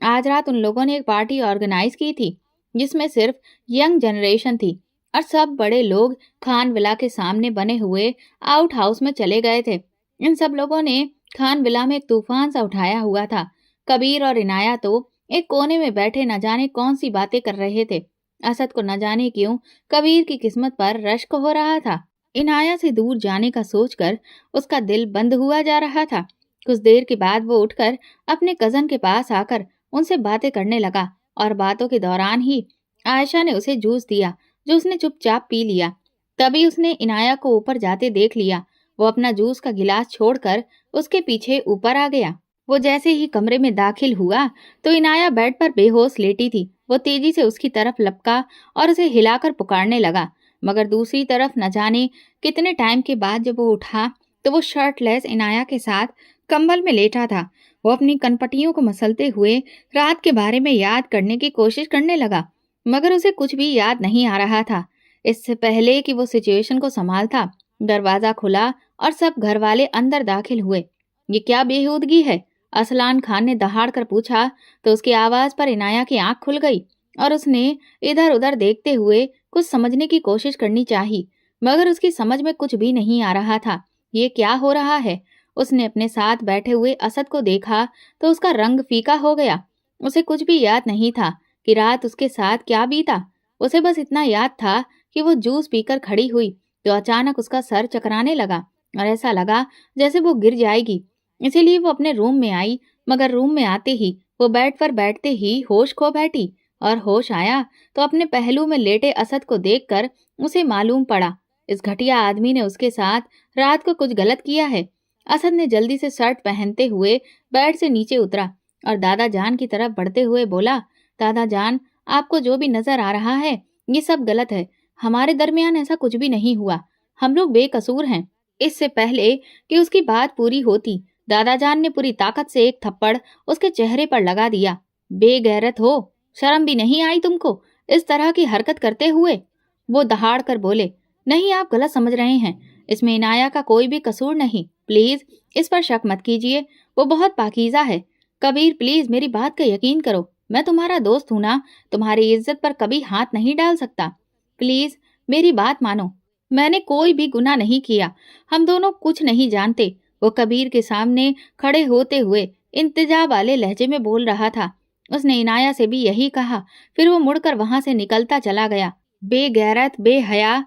آج رات ان لوگوں نے ایک پارٹی آرگنائز کی تھی جس میں صرف ینگ جنریشن تھی اور سب بڑے لوگ خان ولا کے سامنے بنے ہوئے آؤٹ ہاؤس میں چلے گئے تھے۔ ان سب لوگوں نے خان ولا میں ایک طوفان سا اٹھایا ہوا تھا۔ کبیر اور عنایہ تو ایک کونے میں بیٹھے نہ جانے کون سی باتیں کر رہے تھے۔ اسد کو نہ جانے کیوں کبیر کی قسمت پر رشک ہو رہا تھا۔ इनाया से दूर जाने का सोचकर उसका दिल बंद हुआ जा रहा था। कुछ देर के बाद वो उठकर अपने कजन के पास आकर उनसे बातें करने लगा और बातों के दौरान ही आयशा ने उसे जूस दिया, जो उसने चुपचाप पी लिया। तभी उसने इनाया को ऊपर जाते देख लिया। वो अपना जूस का गिलास छोड़कर उसके पीछे ऊपर आ गया। वो जैसे ही कमरे में दाखिल हुआ तो इनाया बेड पर बेहोश लेटी थी। वो तेजी से उसकी तरफ लपका और उसे हिलाकर पुकारने लगा, मगर दूसरी तरफ न जाने कितने टाइम के बाद जब वो उठा तो वो शर्टलेस इनाया के साथ कंबल में लेटा था। वो अपनी कनपटियों को मसलते हुए रात के बारे में याद करने की कोशिश करने लगा, मगर उसे कुछ भी याद नहीं आ रहा था। इससे पहले कि वो सिचुएशन को संभालता, दरवाजा खुला और सब घर वाले अंदर दाखिल हुए। ये क्या बेहूदगी है? असलान खान ने दहाड़ कर पूछा तो उसकी आवाज पर इनाया की आंख खुल गई और उसने इधर उधर देखते हुए कुछ समझने की कोशिश करनी चाही, मगर उसकी समझ में कुछ भी नहीं आ रहा था। ये क्या हो रहा है? उसने अपने साथ बैठे हुए असद को देखा तो उसका रंग फीका हो गया। उसे कुछ भी याद नहीं था कि रात उसके साथ क्या बीता। उसे बस इतना याद था कि वो जूस पीकर खड़ी हुई तो अचानक उसका सर चकराने लगा और ऐसा लगा जैसे वो गिर जाएगी। इसीलिए वो अपने रूम में आई, मगर रूम में आते ही वो बेड पर बैठते ही होश खो बैठी और होश आया तो अपने पहलू में लेटे असद को देखकर उसे मालूम पड़ा इस घटिया आदमी ने उसके साथ रात को कुछ गलत किया है। असद ने जल्दी से शर्ट पहनते हुए बेड से नीचे उतरा और दादा जान की तरफ बढ़ते हुए बोला, दादा जान, आपको जो भी नजर आ रहा है ये सब गलत है। हमारे दरमियान ऐसा कुछ भी नहीं हुआ। हम लोग बेकसूर हैं। इससे पहले कि उसकी बात पूरी होती, दादा जान ने पूरी ताकत से एक थप्पड़ उसके चेहरे पर लगा दिया। बेगैरत हो, शर्म भी नहीं आई तुमको इस तरह की हरकत करते हुए? वो दहाड़ कर बोले, नहीं, आप गलत समझ रहे हैं। इसमें इनाया का कोई भी कसूर नहीं। प्लीज इस पर शक मत कीजिए, वो बहुत पाकीज़ा है। कबीर, प्लीज मेरी बात का यकीन करो। मैं तुम्हारा दोस्त हूं ना, तुम्हारी इज्जत पर कभी हाथ नहीं डाल सकता। प्लीज मेरी बात मानो। मैंने कोई भी गुनाह नहीं किया। हम दोनों कुछ नहीं जानते। वो कबीर के सामने खड़े होते हुए इंतजा वाले लहजे में बोल रहा था। उसने इनाया से भी यही कहा। फिर वो मुड़कर वहां से निकलता चला गया। बेगैरत, बेहया,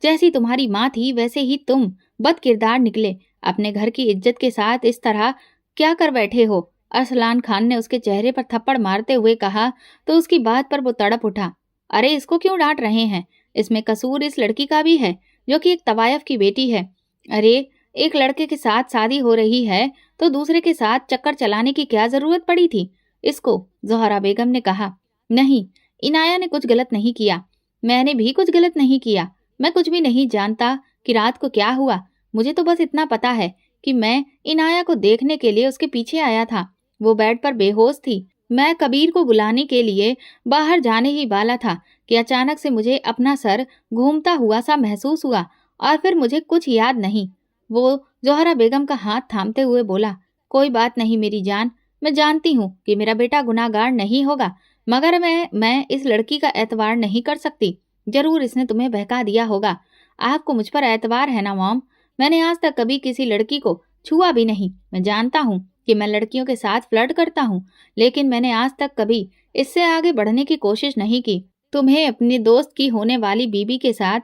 जैसी तुम्हारी माँ थी वैसे ही तुम बदकिरदार निकले। अपने घर की इज्जत के साथ इस तरह क्या कर बैठे हो? अरसलान खान ने उसके चेहरे पर थप्पड़ मारते हुए कहा तो उसकी बात पर वो तड़प उठा। अरे, इसको क्यों डांट रहे हैं? इसमें कसूर इस लड़की का भी है जो कि एक तवायफ की बेटी है। अरे, एक लड़के के साथ शादी हो रही है तो दूसरे के साथ चक्कर चलाने की क्या जरूरत पड़ी थी इसको? ज़ोहरा बेगम ने कहा। नहीं, इनाया ने कुछ गलत नहीं किया। मैंने भी कुछ गलत नहीं किया। मैं कुछ भी नहीं जानता कि रात को क्या हुआ। मुझे तो बस इतना पता है कि मैं इनाया को देखने के लिए उसके पीछे आया था। वो बेड पर बेहोश थी। मैं कबीर को बुलाने के लिए बाहर जाने ही वाला था कि अचानक से मुझे अपना सर घूमता हुआ सा महसूस हुआ और फिर मुझे कुछ याद नहीं। वो ज़ोहरा बेगम का हाथ थामते हुए बोला, कोई बात नहीं मेरी जान, मैं जानती हूँ कि मेरा बेटा गुनाहगार नहीं होगा, मगर मैं इस लड़की का एतबार नहीं कर सकती। जरूर इसने तुम्हें बहका दिया होगा। आपको मुझ पर एतबार है ना मॉम? मैंने आज तक कभी किसी लड़की को छुआ भी नहीं। मैं जानता हूँ कि मैं लड़कियों के साथ फ्लर्ट करता हूँ, लेकिन मैंने आज तक कभी इससे आगे बढ़ने की कोशिश नहीं की। तुम्हें अपने दोस्त की होने वाली बीबी के साथ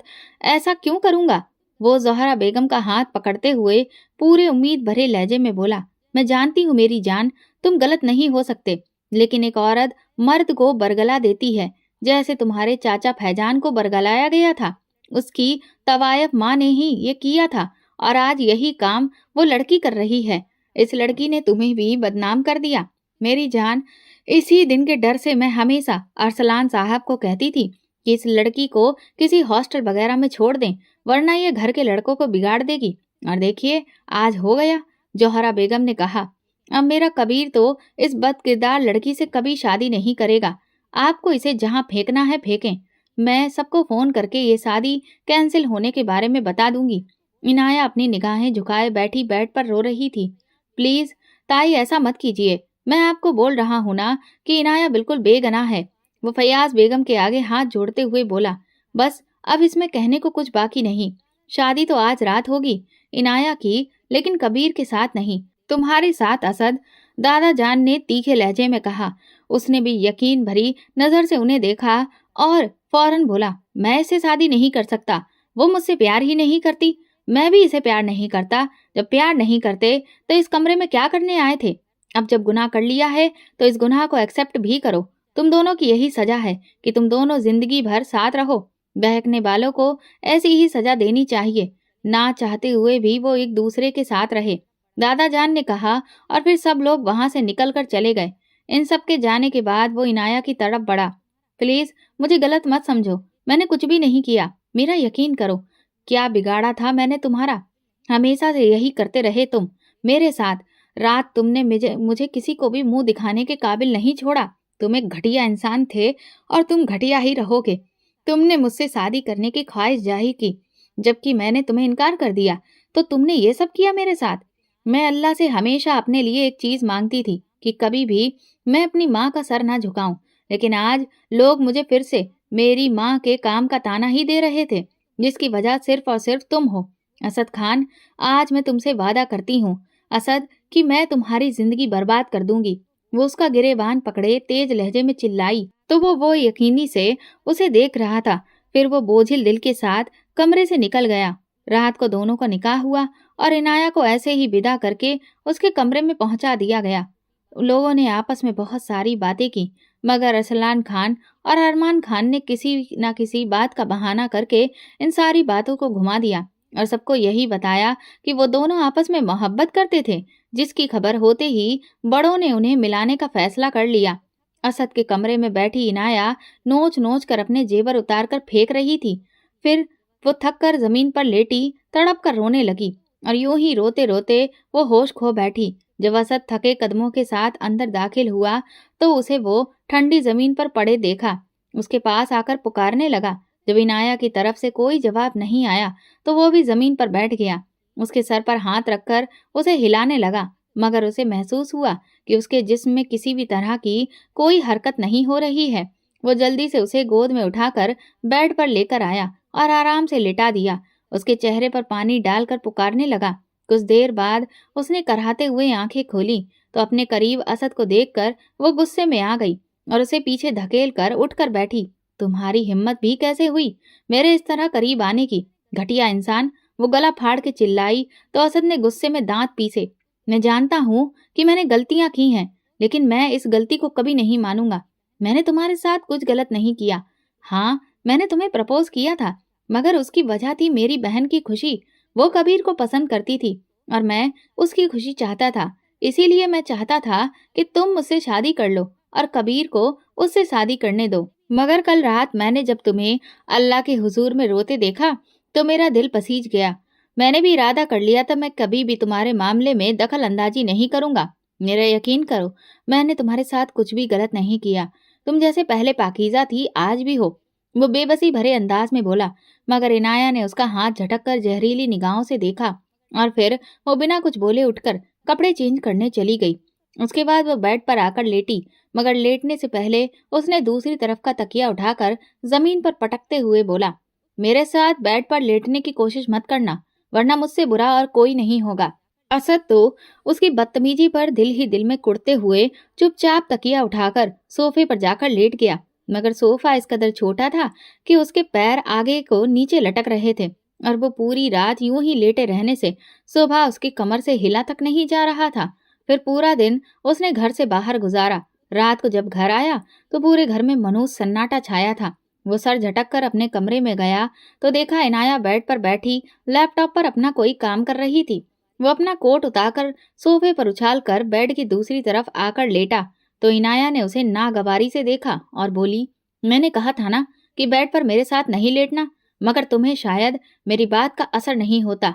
ऐसा क्यों करूँगा? वो ज़ोहरा बेगम का हाथ पकड़ते हुए पूरे उम्मीद भरे लहजे में बोला, मैं जानती हूँ मेरी जान, तुम गलत नहीं हो सकते, लेकिन एक औरत मर्द को बरगला देती है जैसे तुम्हारे चाचा फैजान को बरगलाया गया था। उसकी तवायफ माँ ने ही ये किया था और आज यही काम वो लड़की कर रही है। इस लड़की ने तुम्हें भी बदनाम कर दिया मेरी जान। इसी दिन के डर से मैं हमेशा अरसलान साहब को कहती थी कि इस लड़की को किसी हॉस्टल वगैरह में छोड़ दें, वरना ये घर के लड़कों को बिगाड़ देगी। और देखिए, आज हो गया। ज़ोहरा बेगम ने कहा, अब मेरा कबीर तो इस बदकिरदार लड़की से कभी शादी नहीं करेगा। आपको इसे जहां फेंकना है फेंकें। मैं सबको फोन करके ये शादी कैंसिल होने के बारे में बता दूंगी। इनाया अपनी निगाहें झुकाए बैठी बेड पर रो रही थी। प्लीज ताई, ऐसा मत कीजिए। मैं आपको बोल रहा हूं ना कि इनाया बिल्कुल बेगुनाह है। वो फयाज बेगम के आगे हाथ जोड़ते हुए बोला, बस अब इसमें कहने को कुछ बाकी नहीं। शादी तो आज रात होगी इनाया की, लेकिन कबीर के साथ नहीं, तुम्हारे साथ असद, दादा जान ने तीखे लहजे में कहा। उसने भी यकीन भरी नजर से उन्हें देखा और फौरन बोला, मैं इससे शादी नहीं कर सकता। وہ مجھ سے پیار ہی نہیں کرتی، میں بھی اسے پیار نہیں کرتا۔ جب پیار نہیں کرتے تو اس کمرے میں کیا کرنے آئے تھے؟ اب جب گناہ کر لیا ہے تو اس گناہ کو ایکسیپٹ بھی کرو۔ تم دونوں کی یہی سزا ہے کہ تم دونوں زندگی بھر ساتھ رہو۔ بہکنے والوں کو ایسی ہی سزا دینی چاہیے، نہ چاہتے ہوئے بھی وہ ایک دوسرے کے ساتھ رہے، دادا جان نے کہا، اور پھر سب لوگ وہاں سے نکل کر چلے گئے۔ ان سب کے جانے کے بعد وہ عنایہ کی طرف بڑھا۔ پلیز مجھے غلط مت سمجھو، میں نے کچھ بھی نہیں کیا، میرا یقین کرو۔ کیا بگاڑا تھا میں نے تمہارا؟ ہمیشہ سے یہی کرتے رہے تم میرے ساتھ۔ رات تم نے مجھے کسی کو بھی منہ دکھانے کے قابل نہیں چھوڑا۔ تم ایک گھٹیا انسان تھے اور تم گھٹیا ہی رہو گے۔ تم نے مجھ سے شادی کرنے کی خواہش ظاہر کی، جبکہ میں نے تمہیں انکار کر دیا، تو تم نے یہ سب کیا میرے ساتھ۔ میں اللہ سے ہمیشہ اپنے لیے ایک چیز مانگتی تھی کہ کبھی بھی میں اپنی ماں کا سر نہ جھکاؤں، لیکن آج لوگ مجھے پھر سے میری ماں کے کام کا تانا ہی دے رہے تھے، جس کی وجہ صرف اور صرف تم ہو۔ اسد خان، آج میں تم سے وعدہ کرتی ہوں اسد کہ میں تمہاری زندگی برباد کر دوں گی۔ وہ اس کا گریبان پکڑے تیز لہجے میں چلائی تو وہ یقینی سے اسے دیکھ رہا تھا۔ پھر وہ بوجھل دل کے ساتھ کمرے سے نکل گیا۔ رات کو دونوں کا نکاح ہوا اور عنایہ کو ایسے ہی ودا کر کے اس کے کمرے میں پہنچا دیا گیا۔ لوگوں نے آپس میں بہت ساری باتیں کی، مگر ارسلان خان اور ارمان خان نے کسی نہ کسی بات کا بہانہ کر کے ان ساری باتوں کو گھما دیا اور سب کو یہی بتایا کہ وہ دونوں آپس میں محبت کرتے تھے، جس کی خبر ہوتے ہی بڑوں نے انہیں ملانے کا فیصلہ کر لیا۔ اسد کے کمرے میں بیٹھی عنایہ نوچ نوچ کر اپنے زیور اتار کر پھینک رہی تھی۔ پھر وہ تھک کر زمین پر لیٹی تڑپ کر رونے لگی اور یوں ہی روتے روتے وہ ہوش کھو بیٹھی۔ جب اسد تھکے قدموں کے ساتھ اندر داخل ہوا تو اسے وہ ٹھنڈی زمین پر پڑے دیکھا۔ اس کے پاس آ کر پکارنے لگا۔ جب عنایہ کی طرف سے کوئی جواب نہیں آیا تو وہ بھی زمین پر بیٹھ گیا۔ اس کے سر پر ہاتھ رکھ کر اسے ہلانے لگا، مگر اسے محسوس ہوا کہ اس کے جسم میں کسی بھی طرح کی کوئی حرکت نہیں ہو رہی ہے۔ وہ جلدی سے اسے گود میں اٹھا کر بیڈ پر لے کر آیا اور آرام سے لٹا دیا۔ اس کے چہرے پر پانی ڈال کر پکارنے لگا۔ کچھ دیر بعد اس نے کراہتے ہوئے آنکھیں کھولی تو اپنے قریب اسد کو دیکھ کر وہ غصے میں آ گئی اور اسے پیچھے دھکیل کر اٹھ کر بیٹھی۔ تمہاری ہمت بھی کیسے ہوئی میرے اس طرح قریب آنے کی، گھٹیا انسان! وہ گلا پھاڑ کے چلائی تو اسد نے غصے میں دانت پیسے۔ میں جانتا ہوں کہ میں نے غلطیاں کی ہیں، لیکن میں اس غلطی کو کبھی نہیں مانوں گا۔ میں نے تمہارے ساتھ کچھ غلط نہیں کیا۔ ہاں، میں نے تمہیں پرپوز کیا تھا، مگر اس کی وجہ تھی میری بہن کی خوشی۔ وہ کبیر کو پسند کرتی تھی اور میں اس کی خوشی چاہتا تھا، اسی لیے میں چاہتا تھا کہ تم مجھ سے شادی کر لو اور کبیر کو اس سے شادی کرنے دو۔ مگر کل رات میں نے جب تمہیں اللہ کے حضور میں روتے دیکھا تو میرا دل پسیج گیا۔ میں نے بھی ارادہ کر لیا تھا میں کبھی بھی تمہارے معاملے میں دخل اندازی نہیں کروں گا۔ میرا یقین کرو، میں نے تمہارے ساتھ کچھ بھی غلط نہیں کیا۔ تم جیسے پہلے پاکیزہ تھی آج بھی ہو۔ وہ بے بسی بھرے انداز میں بولا، مگر عنایہ نے اس کا ہاتھ جھٹک کر زہریلی نگاہوں سے دیکھا اور پھر وہ بنا کچھ بولے اٹھ کر کپڑے چینج کرنے چلی گئی۔ اس کے بعد وہ بیڈ پر آ کر لیٹی، مگر لیٹنے سے پہلے اس نے دوسری طرف کا تکیا اٹھا کر زمین پر پٹکتے ہوئے بولا، میرے ساتھ بیڈ پر لیٹنے کی کوشش مت کرنا، ورنہ مجھ سے برا اور کوئی نہیں ہوگا۔ اسد تو اس کی بدتمیزی پر دل ہی دل میں کڑتے ہوئے چپ چاپ تکیا اٹھا کر صوفے پر جا کر لیٹ گیا، مگر صوفہ اس قدر چھوٹا تھا کہ اس کے پیر آگے کو نیچے لٹک رہے تھے اور وہ پوری رات یوں ہی لیٹے رہنے سے صبح اس کی کمر سے ہلا تک نہیں جا رہا تھا۔ پھر پورا دن اس نے گھر سے باہر گزارا۔ رات کو جب گھر آیا تو پورے گھر میں منحوس سناٹا چھایا تھا۔ وہ سر جھٹک کر اپنے کمرے میں گیا تو دیکھا عنایہ بیڈ پر بیٹھی لیپ ٹاپ پر اپنا کوئی کام کر رہی تھی۔ وہ اپنا کوٹ اتار کر صوفے پر اچھال کر بیڈ کی دوسری طرف آ کر لیٹا تو عنایہ نے اسے ناگواری سے دیکھا اور بولی، میں نے کہا تھا نا کہ بیڈ پر میرے ساتھ نہیں لیٹنا، مگر تمہیں شاید میری بات کا اثر نہیں ہوتا۔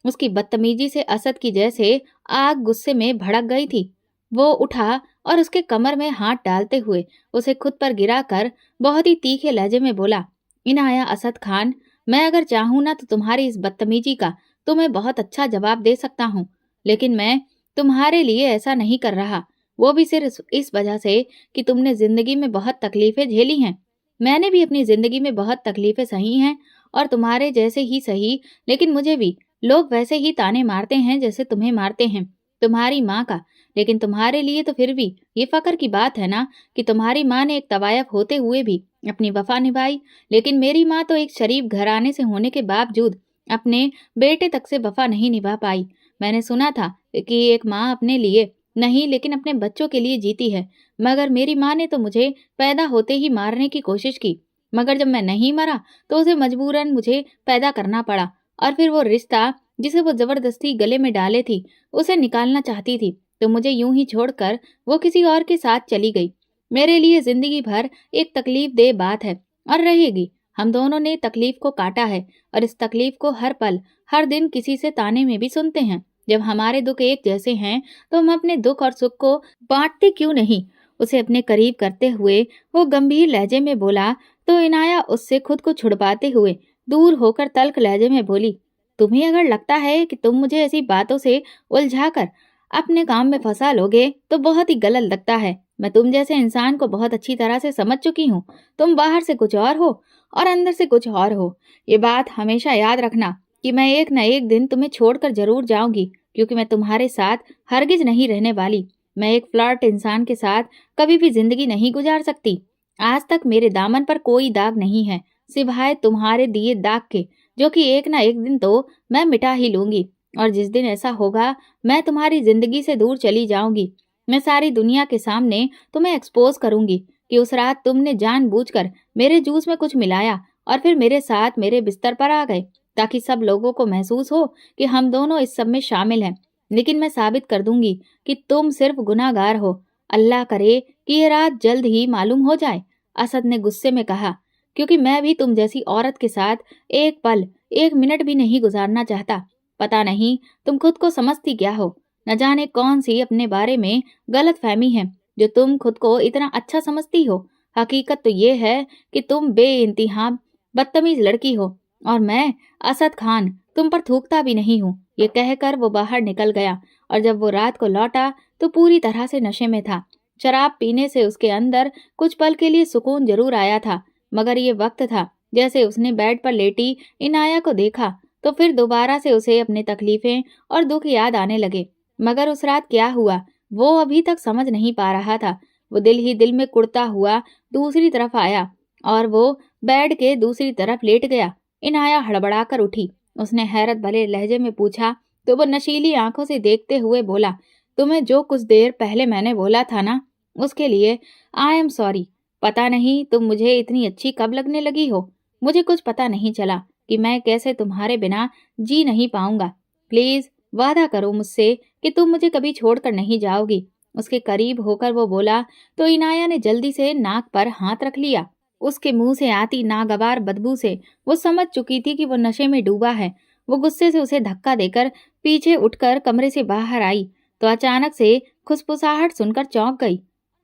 اس کی بدتمیزی سے اسد کی جیسے آگ غصے میں بھڑک گئی تھی۔ وہ اٹھا اور اس کے کمر میں ہاتھ ڈالتے ہوئے اسے خود پر گرا کر بہت ہی تیکھے لہجے میں بولا، عنایہ اسد خان، میں اگر چاہوں نا تو تمہاری اس بدتمیزی کا تمہیں بہت اچھا جواب دے سکتا ہوں، لیکن میں تمہارے لیے ایسا نہیں کر رہا، وہ بھی صرف اس وجہ سے کہ تم نے زندگی میں بہت تکلیفیں جھیلی ہیں۔ میں نے بھی اپنی زندگی میں بہت تکلیفیں سہی ہیں اور تمہارے جیسے ہی سہی، لیکن مجھے بھی لوگ ویسے ہی تانے مارتے ہیں جیسے تمہیں مارتے ہیں۔ تمہاری ماں کا لیکن تمہارے لیے تو پھر بھی یہ فخر کی بات ہے نا کہ تمہاری ماں نے ایک طوائف ہوتے ہوئے بھی اپنی وفا نبھائی، لیکن میری ماں تو ایک شریف گھرانے سے ہونے کے باوجود اپنے بیٹے تک سے وفا نہیں نبھا پائی۔ میں نے سنا تھا کہ ایک ماں اپنے لیے نہیں لیکن اپنے بچوں کے لیے جیتی ہے، مگر میری ماں نے تو مجھے پیدا ہوتے ہی مارنے کی کوشش کی، مگر جب میں نہیں مرا تو اسے مجبوراً مجھے پیدا کرنا پڑا، اور پھر وہ رشتہ جسے وہ زبردستی گلے میں ڈالے تھی اسے نکالنا چاہتی تھی، تو مجھے یوں ہی چھوڑ کر وہ کسی اور کے ساتھ چلی گئی۔ میرے لیے زندگی بھر ایک تکلیف دہ بات ہے اور رہے گی۔ ہم دونوں نے تکلیف کو کاٹا ہے اور اس تکلیف کو ہر پل ہر دن کسی سے تانے میں بھی سنتے ہیں۔ جب ہمارے دکھ ایک جیسے ہیں تو ہم اپنے دکھ اور سکھ کو بانٹتے کیوں نہیں؟ اسے اپنے قریب کرتے ہوئے وہ گمبھیر لہجے میں بولا تو عنایا اس سے خود کو چھڑواتے ہوئے دور ہو کر تلخ لہجے میں بولی، تمہیں اگر لگتا ہے کہ تم مجھے ایسی باتوں سے الجھا کر اپنے کام میں پھنسا لوگے تو بہت ہی غلط لگتا ہے۔ میں تم جیسے انسان کو بہت اچھی طرح سے سمجھ چکی ہوں۔ تم باہر سے کچھ اور ہو اور اندر سے کچھ اور ہو۔ یہ بات ہمیشہ یاد رکھنا کہ میں ایک نہ ایک دن تمہیں چھوڑ کر ضرور جاؤں گی، کیونکہ میں تمہارے ساتھ ہرگز نہیں رہنے والی۔ میں ایک فلرٹ انسان کے ساتھ کبھی بھی زندگی نہیں گزار سکتی۔ آج تک میرے دامن پر کوئی داغ نہیں ہے سوائے تمہارے دیے داغ کے، جو کہ ایک نہ ایک دن تو میں مٹا ہی لوں گی، اور جس دن ایسا ہوگا میں تمہاری زندگی سے دور چلی جاؤں گی۔ میں ساری دنیا کے سامنے تمہیں ایکسپوز کروں گی کہ اس رات تم نے جان بوجھ کر میرے جوس میں کچھ ملایا اور پھر میرے ساتھ میرے بستر پر آ گئے، تاکہ سب لوگوں کو محسوس ہو کہ ہم دونوں اس سب میں شامل ہیں۔ لیکن میں ثابت کر دوں گی کہ تم صرف گناہ گار ہو۔ اللہ کرے کہ یہ رات جلد ہی معلوم ہو جائے، اسد نے غصے میں کہا، کیونکہ میں بھی تم جیسی عورت کے ساتھ ایک پل ایک منٹ بھی نہیں گزارنا چاہتا۔ پتہ نہیں تم خود کو سمجھتی کیا ہو، نہ جانے کون سی اپنے بارے میں غلط فہمی ہے جو تم خود کو اتنا اچھا سمجھتی ہو۔ حقیقت تو یہ ہے کہ تم بے انتہا بدتمیز لڑکی ہو، اور میں اسد خان تم پر تھوکتا بھی نہیں ہوں۔ یہ کہہ کر وہ باہر نکل گیا، اور جب وہ رات کو لوٹا تو پوری طرح سے نشے میں تھا۔ شراب پینے سے اس کے اندر کچھ پل کے لیے سکون ضرور آیا تھا، مگر یہ وقت تھا جیسے اس نے بیڈ پر لیٹی عنایا کو دیکھا تو پھر دوبارہ سے اسے اپنے تکلیفیں اور دکھ یاد آنے لگے۔ مگر اس رات کیا ہوا وہ ابھی تک سمجھ نہیں پا رہا تھا۔ وہ دل ہی دل میں کڑتا ہوا دوسری طرف آیا اور وہ بیڈ کے دوسری طرف لیٹ گیا۔ عنایا ہڑبڑا کر اٹھی۔ اس نے حیرت بھرے لہجے میں پوچھا تو وہ نشیلی آنکھوں سے دیکھتے ہوئے بولا، تمہیں جو کچھ دیر پہلے میں نے بولا تھا نا، اس کے لیے آئی ایم سوری۔ پتہ نہیں تم مجھے اتنی اچھی کب لگنے لگی ہو۔ مجھے کچھ پتہ نہیں چلا کہ میں کیسے تمہارے بنا جی نہیں پاؤں گا۔ پلیز وعدہ کرو مجھ سے کہ تم مجھے کبھی چھوڑ کر نہیں جاؤ گی۔ اس کے قریب ہو کر وہ بولا تو عنایا نے جلدی سے ناک پر ہاتھ رکھ لیا۔ اس کے منہ سے آتی ناگوار بدبو سے وہ سمجھ چکی تھی کہ وہ نشے میں ڈوبا ہے۔ وہ غصے سے اسے دھکا دے کر پیچھے اٹھ کر کمرے سے باہر آئی تو اچانک سے کھسپساہٹ سن کر چونک گئی۔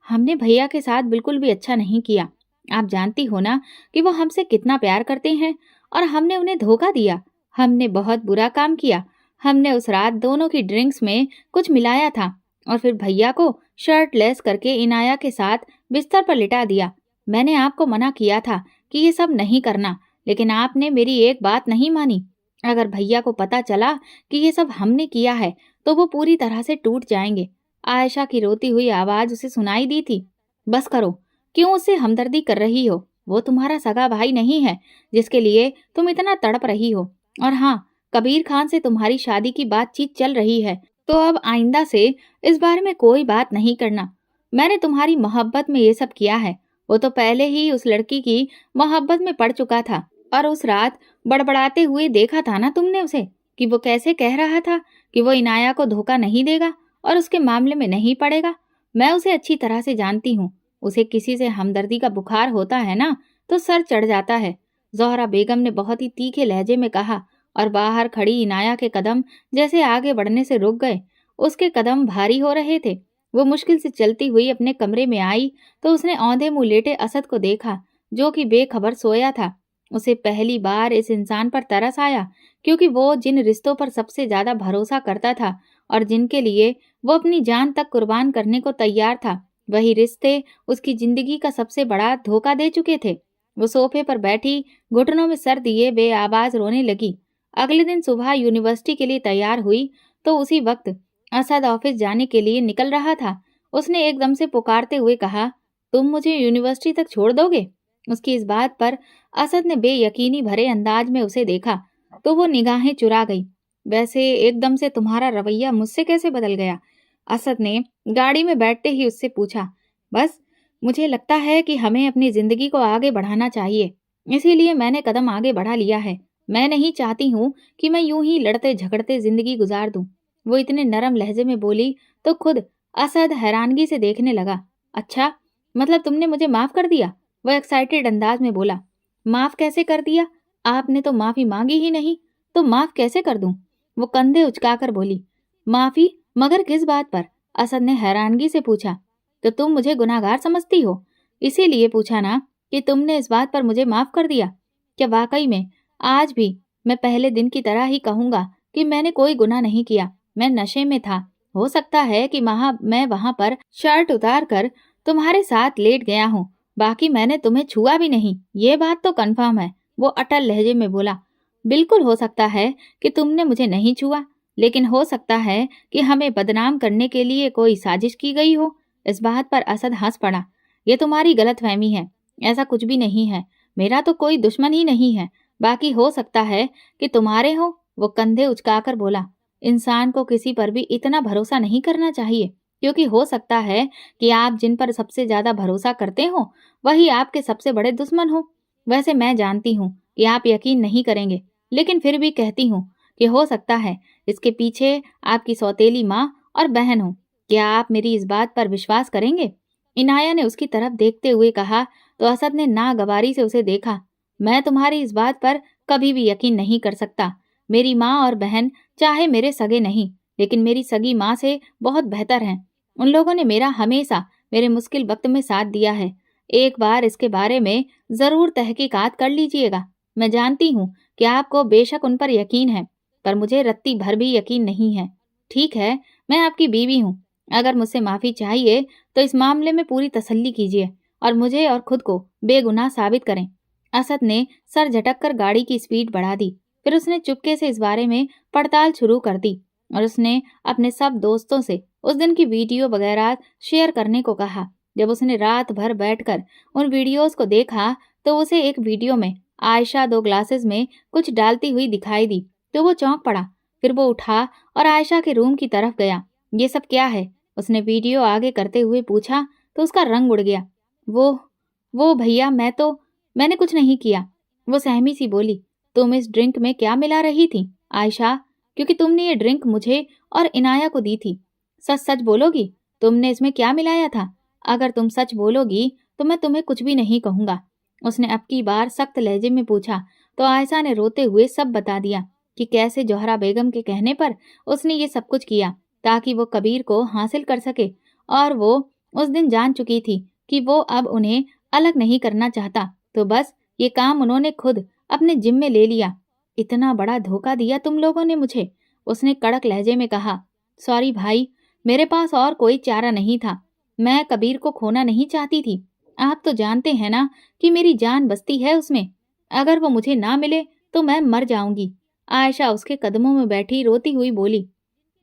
ہم نے بھیا کے ساتھ بالکل بھی اچھا نہیں کیا۔ آپ جانتی ہو نا کہ وہ ہم سے کتنا پیار کرتے ہیں، اور ہم نے انہیں دھوکہ دیا۔ ہم نے بہت برا کام کیا۔ ہم نے اس رات دونوں کی ڈرنکس میں کچھ ملایا تھا اور پھر بھیا کو شرٹ لیس کر کے عنایا کے ساتھ بستر پر لٹا دیا۔ میں نے آپ کو منع کیا تھا کہ یہ سب نہیں کرنا، لیکن آپ نے میری ایک بات نہیں مانی۔ اگر بھیا کو پتا چلا کہ یہ سب ہم نے کیا ہے تو وہ پوری طرح سے ٹوٹ جائیں گے۔ عائشہ کی روتی ہوئی آواز اسے سنائی دی تھی۔ بس کرو، کیوں اس سے ہمدردی کر رہی ہو؟ وہ تمہارا سگا بھائی نہیں ہے جس کے لیے تم اتنا تڑپ رہی ہو۔ اور ہاں، کبیر خان سے تمہاری شادی کی بات چیت چل رہی ہے، تو اب آئندہ سے اس بارے میں کوئی بات نہیں کرنا۔ میں نے تمہاری محبت میں یہ سب کیا ہے۔ وہ تو پہلے ہی اس لڑکی کی محبت میں پڑ چکا تھا، اور اس رات بڑبڑاتے ہوئے دیکھا تھا نا تم نے اسے کہ وہ کیسے کہہ رہا تھا کہ وہ عنایا کو دھوکہ نہیں دے گا اور اس کے معاملے میں نہیں پڑے گا۔ میں اسے اچھی طرح سے جانتی ہوں۔ اسے کسی سے ہمدردی کا بخار ہوتا ہے نا تو سر چڑھ جاتا ہے، زہرا بیگم نے بہت ہی تیکھے لہجے میں کہا، اور باہر کھڑی عنایا کے قدم جیسے آگے بڑھنے سے رک گئے۔ اس کے قدم بھاری ہو رہے تھے۔ وہ مشکل سے چلتی ہوئی اپنے کمرے میں آئی تو اس نے اوندھے منہ لیٹے اسد کو دیکھا جو کہ بے خبر سویا تھا۔ اسے پہلی بار اس انسان پر ترس آیا، کیونکہ وہ جن رشتوں پر سب سے زیادہ بھروسہ کرتا تھا اور جن کے لیے وہ اپنی جان تک قربان کرنے کو تیار تھا، وہی رشتے اس کی زندگی کا سب سے بڑا دھوکہ دے چکے تھے۔ وہ صوفے پر بیٹھی گھٹنوں میں سر دیے بے آواز رونے لگی۔ اگلے دن صبح یونیورسٹی کے لیے تیار ہوئی تو اسی وقت असद ऑफिस जाने के लिए निकल रहा था। उसने एकदम से पुकारते हुए कहा, तुम मुझे यूनिवर्सिटी तक छोड़ दोगे? उसकी इस बात पर असद ने बेयकीनी भरे अंदाज में उसे देखा तो वो निगाहें चुरा गई। वैसे एकदम से तुम्हारा रवैया मुझसे कैसे बदल गया? असद ने गाड़ी में बैठते ही उससे पूछा। बस मुझे लगता है कि हमें अपनी जिंदगी को आगे बढ़ाना चाहिए, इसीलिए मैंने कदम आगे बढ़ा लिया है। मैं नहीं चाहती हूँ कि मैं यूं ही लड़ते झगड़ते जिंदगी गुजार दूं। वो इतने नरम लहजे में बोली तो खुद असद हैरानगी से देखने लगा। अच्छा, मतलब तुमने मुझे माफ कर दिया? वह एक्साइटेड अंदाज में बोला। माफ कैसे कर दिया? आपने तो माफी मांगी ही नहीं, तो माफ कैसे कर दूं? वो कंधे उचकाकर बोली। माफी? मगर किस बात पर? असद ने हैरानगी से पूछा। तो तुम मुझे गुनाहगार समझती हो, इसीलिए पूछा ना कि तुमने इस बात पर मुझे माफ कर दिया। क्या वाकई में आज भी मैं पहले दिन की तरह ही कहूंगा कि मैंने कोई गुनाह नहीं किया? मैं नशे में था। हो सकता है कि मैं वहां पर शर्ट उतार कर तुम्हारे साथ लेट गया हूँ, बाकी मैंने तुम्हें छुआ भी नहीं, ये बात तो कंफर्म है। वो अटल लहजे में बोला। बिल्कुल हो सकता है कि तुमने मुझे नहीं छुआ, लेकिन हो सकता है कि हमें बदनाम करने के लिए कोई साजिश की गई हो। इस बात पर असद हंस पड़ा। ये तुम्हारी गलतफहमी है, ऐसा कुछ भी नहीं है। मेरा तो कोई दुश्मन ही नहीं है, बाकी हो सकता है कि तुम्हारे हो। वो कंधे उचकाकर बोला। इंसान को किसी पर भी इतना भरोसा नहीं करना चाहिए, क्योंकि हो सकता है कि आप जिन पर सबसे ज्यादा भरोसा करते हो वही आपके सबसे बड़े दुश्मन हो। वैसे मैं जानती हूँ कि आप यकीन नहीं करेंगे, लेकिन फिर भी कहती हूँ कि हो सकता है इसके पीछे आपकी सौतेली माँ और बहन हो। क्या आप मेरी इस बात पर विश्वास करेंगे? इनाया ने उसकी तरफ देखते हुए कहा तो असद ने नागवारी से उसे देखा। मैं तुम्हारी इस बात पर कभी भी यकीन नहीं कर सकता। मेरी माँ और बहन चाहे मेरे सगे नहीं, लेकिन मेरी सगी माँ से बहुत बेहतर हैं। उन लोगों ने मेरा हमेशा मेरे मुश्किल वक्त में साथ दिया है। एक बार इसके बारे में जरूर तहकीकात कर लीजिएगा। मैं जानती हूँ कि आपको बेशक उन पर यकीन है, पर मुझे रत्ती भर भी यकीन नहीं है। ठीक है, मैं आपकी बीवी हूँ। अगर मुझसे माफी चाहिए तो इस मामले में पूरी तसल्ली कीजिए और मुझे और खुद को बेगुनाह साबित करें। असद ने सर झटक कर गाड़ी की स्पीड बढ़ा दी। फिर उसने चुपके से इस बारे में पड़ताल शुरू कर दी और उसने अपने सब दोस्तों से उस दिन की वीडियो वगैरह शेयर करने को कहा। जब उसने रात भर बैठकर उन वीडियोस को देखा तो उसे एक वीडियो में आयशा 2 ग्लासेस में कुछ डालती हुई दिखाई दी तो वो चौंक पड़ा। फिर वो उठा और आयशा के रूम की तरफ गया। ये सब क्या है? उसने वीडियो आगे करते हुए पूछा तो उसका रंग उड़ गया। वो भैया, मैंने कुछ नहीं किया। वो सहमी सी बोली। तुम इस ड्रिंक में क्या मिला रही थी आयशा? क्योंकि तुमने ये ड्रिंक मुझे और इनाया को दी थी। सच सच बोलोगी, तुमने इसमें क्या मिलाया था? अगर तुम सच बोलोगी तो मैं तुम्हें कुछ भी नहीं कहूंगा। उसने अब की बार सख्त लहजे में पूछा तो आयशा ने रोते हुए सब बता दिया कि कैसे जोहरा बेगम के कहने पर उसने ये सब कुछ किया ताकि वो कबीर को हासिल कर सके, और वो उस दिन जान चुकी थी कि वो अब उन्हें अलग नहीं करना चाहता, तो बस ये काम उन्होंने खुद अपने जिम्मे ले लिया। इतना बड़ा धोखा दिया तुम लोगों ने मुझे, उसने कड़क लहजे में कहा। सॉरी भाई, मेरे पास और कोई चारा नहीं था। मैं कबीर को खोना नहीं चाहती थी। आप तो जानते हैं ना कि मेरी जान बसती है उसमें। अगर वो मुझे ना मिले तो मैं मर जाऊंगी। आयशा उसके कदमों में बैठी रोती हुई बोली।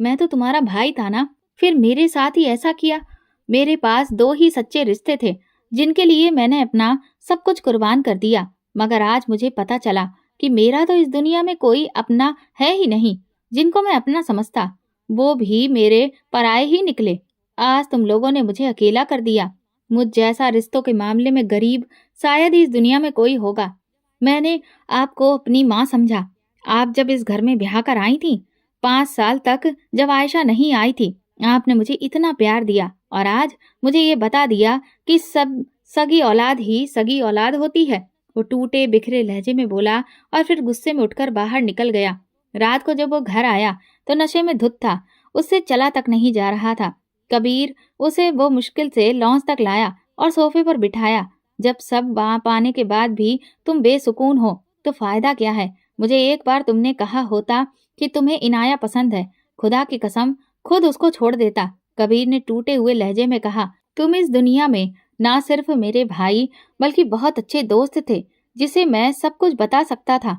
मैं तो तुम्हारा भाई था ना, फिर मेरे साथ ही ऐसा किया। मेरे पास 2 ही सच्चे रिश्ते थे जिनके लिए मैंने अपना सब कुछ कुर्बान कर दिया, मगर आज मुझे पता चला कि मेरा तो इस दुनिया में कोई अपना है ही नहीं। जिनको मैं अपना समझता वो भी मेरे पराये ही निकले। आज तुम लोगों ने मुझे अकेला कर दिया। मुझ जैसा रिश्तों के मामले में गरीब शायद ही इस दुनिया में कोई होगा। मैंने आपको अपनी माँ समझा। आप जब इस घर में ब्याह कर आई थी, 5 साल तक जब आयशा नहीं आई थी, आपने मुझे इतना प्यार दिया, और आज मुझे ये बता दिया कि सब सगी औलाद ही सगी औलाद होती है। वो टूटे बिखरे लहजे में बोला और फिर गुस्से में उठकर बाहर निकल गया। रात को जब वो घर आया तो नशे में धुत था, उससे चला तक नहीं जा रहा था। कबीर उसे वो मुश्किल से लॉन्च तक लाया और सोफे पर बिठाया। जब सब वहां पाने के बाद भी तुम बेसुकून हो तो फायदा क्या है? मुझे एक बार तुमने कहा होता कि तुम्हें इनाया पसंद है, खुदा की कसम खुद उसको छोड़ देता। कबीर ने टूटे हुए लहजे में कहा। तुम इस दुनिया में ना सिर्फ मेरे भाई बल्कि बहुत अच्छे दोस्त थे जिसे मैं सब कुछ बता सकता था।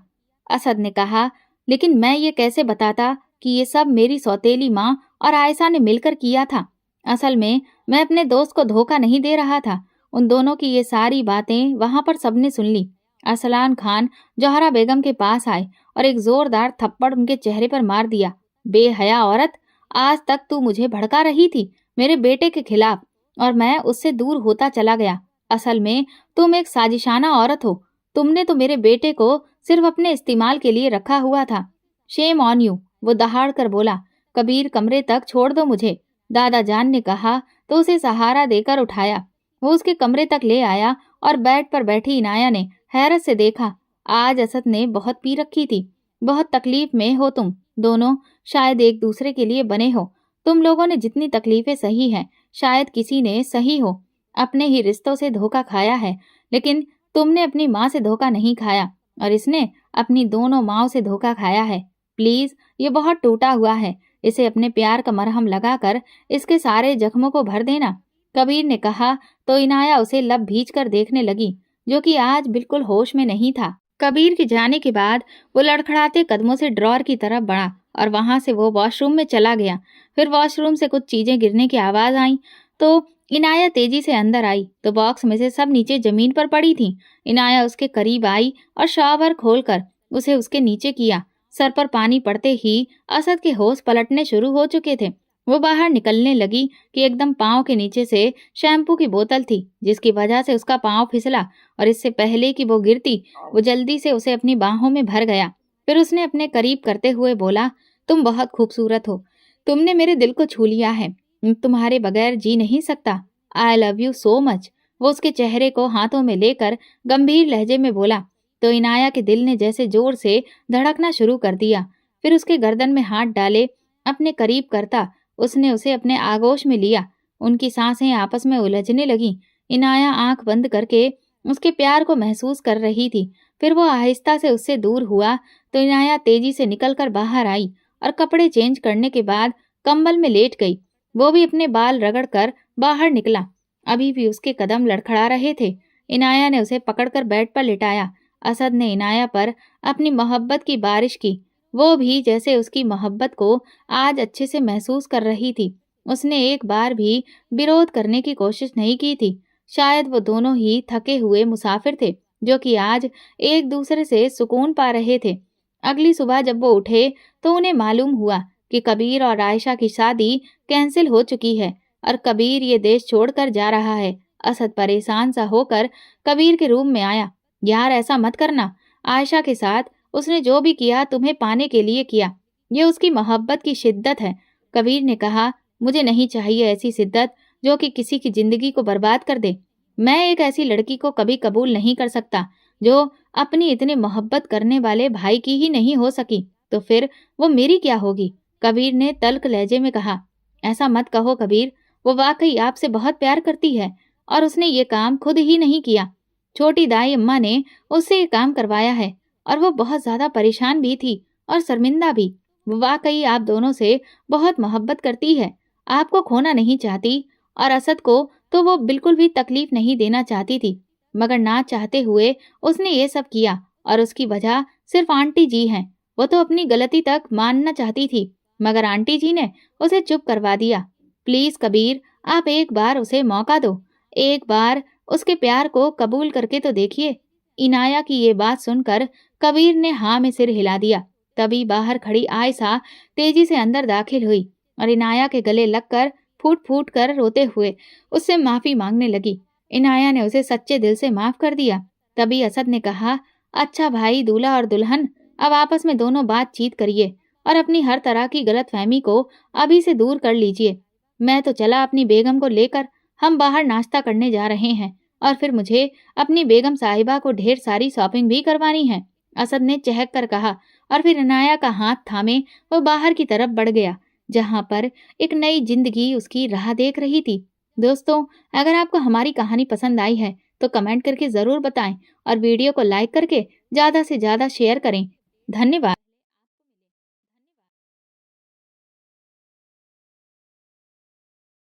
असद ने कहा, लेकिन मैं ये कैसे बताता कि ये सब मेरी सौतेली माँ और आयशा ने मिलकर किया था। असल में मैं अपने दोस्त को धोखा नहीं दे रहा था। उन दोनों की ये सारी बातें वहां पर सबने सुन ली। अरसलान खान जौहरा बेगम के पास आए और एक जोरदार थप्पड़ उनके चेहरे पर मार दिया। बेहया औरत, आज तक तू मुझे भड़का रही थी मेरे बेटे के खिलाफ, और मैं उससे दूर होता चला गया। असल में तुम एक साजिशाना औरत हो। तुमने तो मेरे बेटे को सिर्फ अपने इस्तेमाल के लिए रखा हुआ था। शेम ऑन यू, वो दहाड़ कर बोला। कबीर, कमरे तक छोड़ दो मुझे, दादा जान ने कहा तो उसे सहारा देकर उठाया। वो उसके कमरे तक ले आया और बेड पर बैठी इनाया ने हैरत से देखा। आज असद ने बहुत पी रखी थी। बहुत तकलीफ में हो तुम दोनों, शायद एक दूसरे के लिए बने हो। तुम लोगों ने जितनी तकलीफें सही हैं, शायद किसी ने सही हो। अपने ही रिश्तों से धोखा खाया है, लेकिन तुमने अपनी माँ से धोखा नहीं खाया, और इसने अपनी दोनों माँओं से धोखा खाया है। प्लीज, ये बहुत टूटा हुआ है, इसे अपने प्यार का मरहम लगाकर इसके सारे जख्मों को भर देना, कबीर ने कहा तो इनाया उसे लब भींच कर देखने लगी, जो कि आज बिल्कुल होश में नहीं था। कबीर के जाने के बाद वो लड़खड़ाते कदमों से ड्रॉर की तरफ बढ़ा और वहां से वो वॉशरूम में चला गया। फिर वॉशरूम से कुछ चीजें गिरने की आवाज आई तो इनाया तेजी से अंदर आई तो बॉक्स में से सब नीचे जमीन पर पड़ी थी। इनाया उसके करीब आई और शॉवर खोलकर उसे उसके नीचे किया। सर पर पानी पड़ते ही असद के होश पलटने शुरू हो चुके थे। वो बाहर निकलने लगी कि एकदम पाँव के नीचे से शैम्पू की बोतल थी, जिसकी वजह से उसका पाँव फिसला, और इससे पहले कि वो गिरती वो जल्दी से उसे अपनी बाहों में भर गया। फिर उसने अपने करीब करते हुए बोला, तुम बहुत खूबसूरत हो, तुमने मेरे दिल को छू लिया है, तुम्हारे बगैर जी नहीं सकता। I love you so much. वो उसके चेहरे को हाथों में लेकर गंभीर लहजे में बोला तो इनाया के दिल ने जैसे जोर से धड़कना शुरू कर दिया। फिर उसके गर्दन में हाथ डाले अपने करीब करता उसने उसे अपने आगोश में लिया। उनकी सांसें आपस में उलझने लगीं। इनाया आंख बंद करके उसके प्यार को महसूस कर रही थी। फिर वो आहिस्ता से उससे दूर हुआ तो इनाया तेजी से निकलकर बाहर आई और कपड़े चेंज करने के बाद कंबल में लेट गई। वो भी अपने बाल रगड़कर बाहर निकला। अभी भी उसके कदम लड़खड़ा रहे थे। इनाया ने उसे पकड़कर बेड पर लिटाया। असद ने इनाया पर अपनी मोहब्बत की बारिश की। वो भी जैसे उसकी मोहब्बत को आज अच्छे से महसूस कर रही थी। उसने एक बार भी विरोध करने की कोशिश नहीं की थी। शायद वो दोनों ही थके हुए मुसाफिर थे, जो कि आज एक दूसरे से सुकून पा रहे थे। अगली सुबह जब वो उठे तो उन्हें मालूम हुआ कि कबीर और आयशा की शादी कैंसिल हो चुकी है और कबीर ये देश छोड़कर जा रहा है। असद परेशान सा होकर कबीर के रूम में आया। यार, ऐसा मत करना। आयशा के साथ उसने जो भी किया तुम्हें पाने के लिए किया। ये उसकी मोहब्बत की शिद्दत है। कबीर ने कहा, मुझे नहीं चाहिए ऐसी शिद्दत जो कि किसी की जिंदगी को बर्बाद कर दे। मैं एक ऐसी लड़की को कभी कबूल नहीं कर सकता जो अपनी इतने मोहब्बत करने वाले भाई की ही नहीं हो सकी। तो फिर वो मेरी क्या होगी? कबीर ने तल्ख लहजे में कहा। ऐसा मत कहो कबीर, वो वाकई आपसे बहुत प्यार करती है और उसने ये काम खुद ही नहीं किया। छोटी दाई अम्मा ने उससे ये काम करवाया है और वो बहुत ज्यादा परेशान भी थी और शर्मिंदा भी। वो वाकई आप दोनों से बहुत मोहब्बत करती है, आपको खोना नहीं चाहती, और असद को तो वो बिल्कुल भी तकलीफ नहीं देना चाहती थी, मगर ना चाहते हुए उसने ये सब किया और उसकी वजह सिर्फ आंटी जी हैं। वो तो अपनी गलती तक मानना चाहती थी, मगर आंटी जी ने उसे चुप करवा दिया। प्लीज कबीर, आप एक बार उसे मौका दो, एक बार उसके प्यार को कबूल करके तो देखिए। इनाया की ये बात सुनकर कबीर ने हाँ में सिर हिला दिया। तभी बाहर खड़ी आयशा तेजी से अंदर दाखिल हुई और इनाया के गले लगकर फूट फूट कर रोते हुए उससे माफी मांगने लगी। इनाया ने उसे सच्चे दिल से माफ कर दिया। तभी असद ने कहा, अच्छा भाई, दूल्हा और दुल्हन अब आपस में दोनों बातचीत करिए और अपनी हर तरह की गलतफहमी को अभी से दूर कर लीजिए। मैं तो चला अपनी बेगम को लेकर, हम बाहर नाश्ता करने जा रहे हैं और फिर मुझे अपनी बेगम साहिबा को ढेर सारी शॉपिंग भी करवानी है, असद ने चहक कर कहा, और फिर इनाया का हाथ थामे वो बाहर की तरफ बढ़ गया, जहां पर एक नई जिंदगी उसकी राह देख रही थी। दोस्तों, अगर आपको हमारी कहानी पसंद आई है तो कमेंट करके जरूर बताएं और वीडियो को लाइक करके ज्यादा से ज्यादा शेयर करें। धन्यवाद।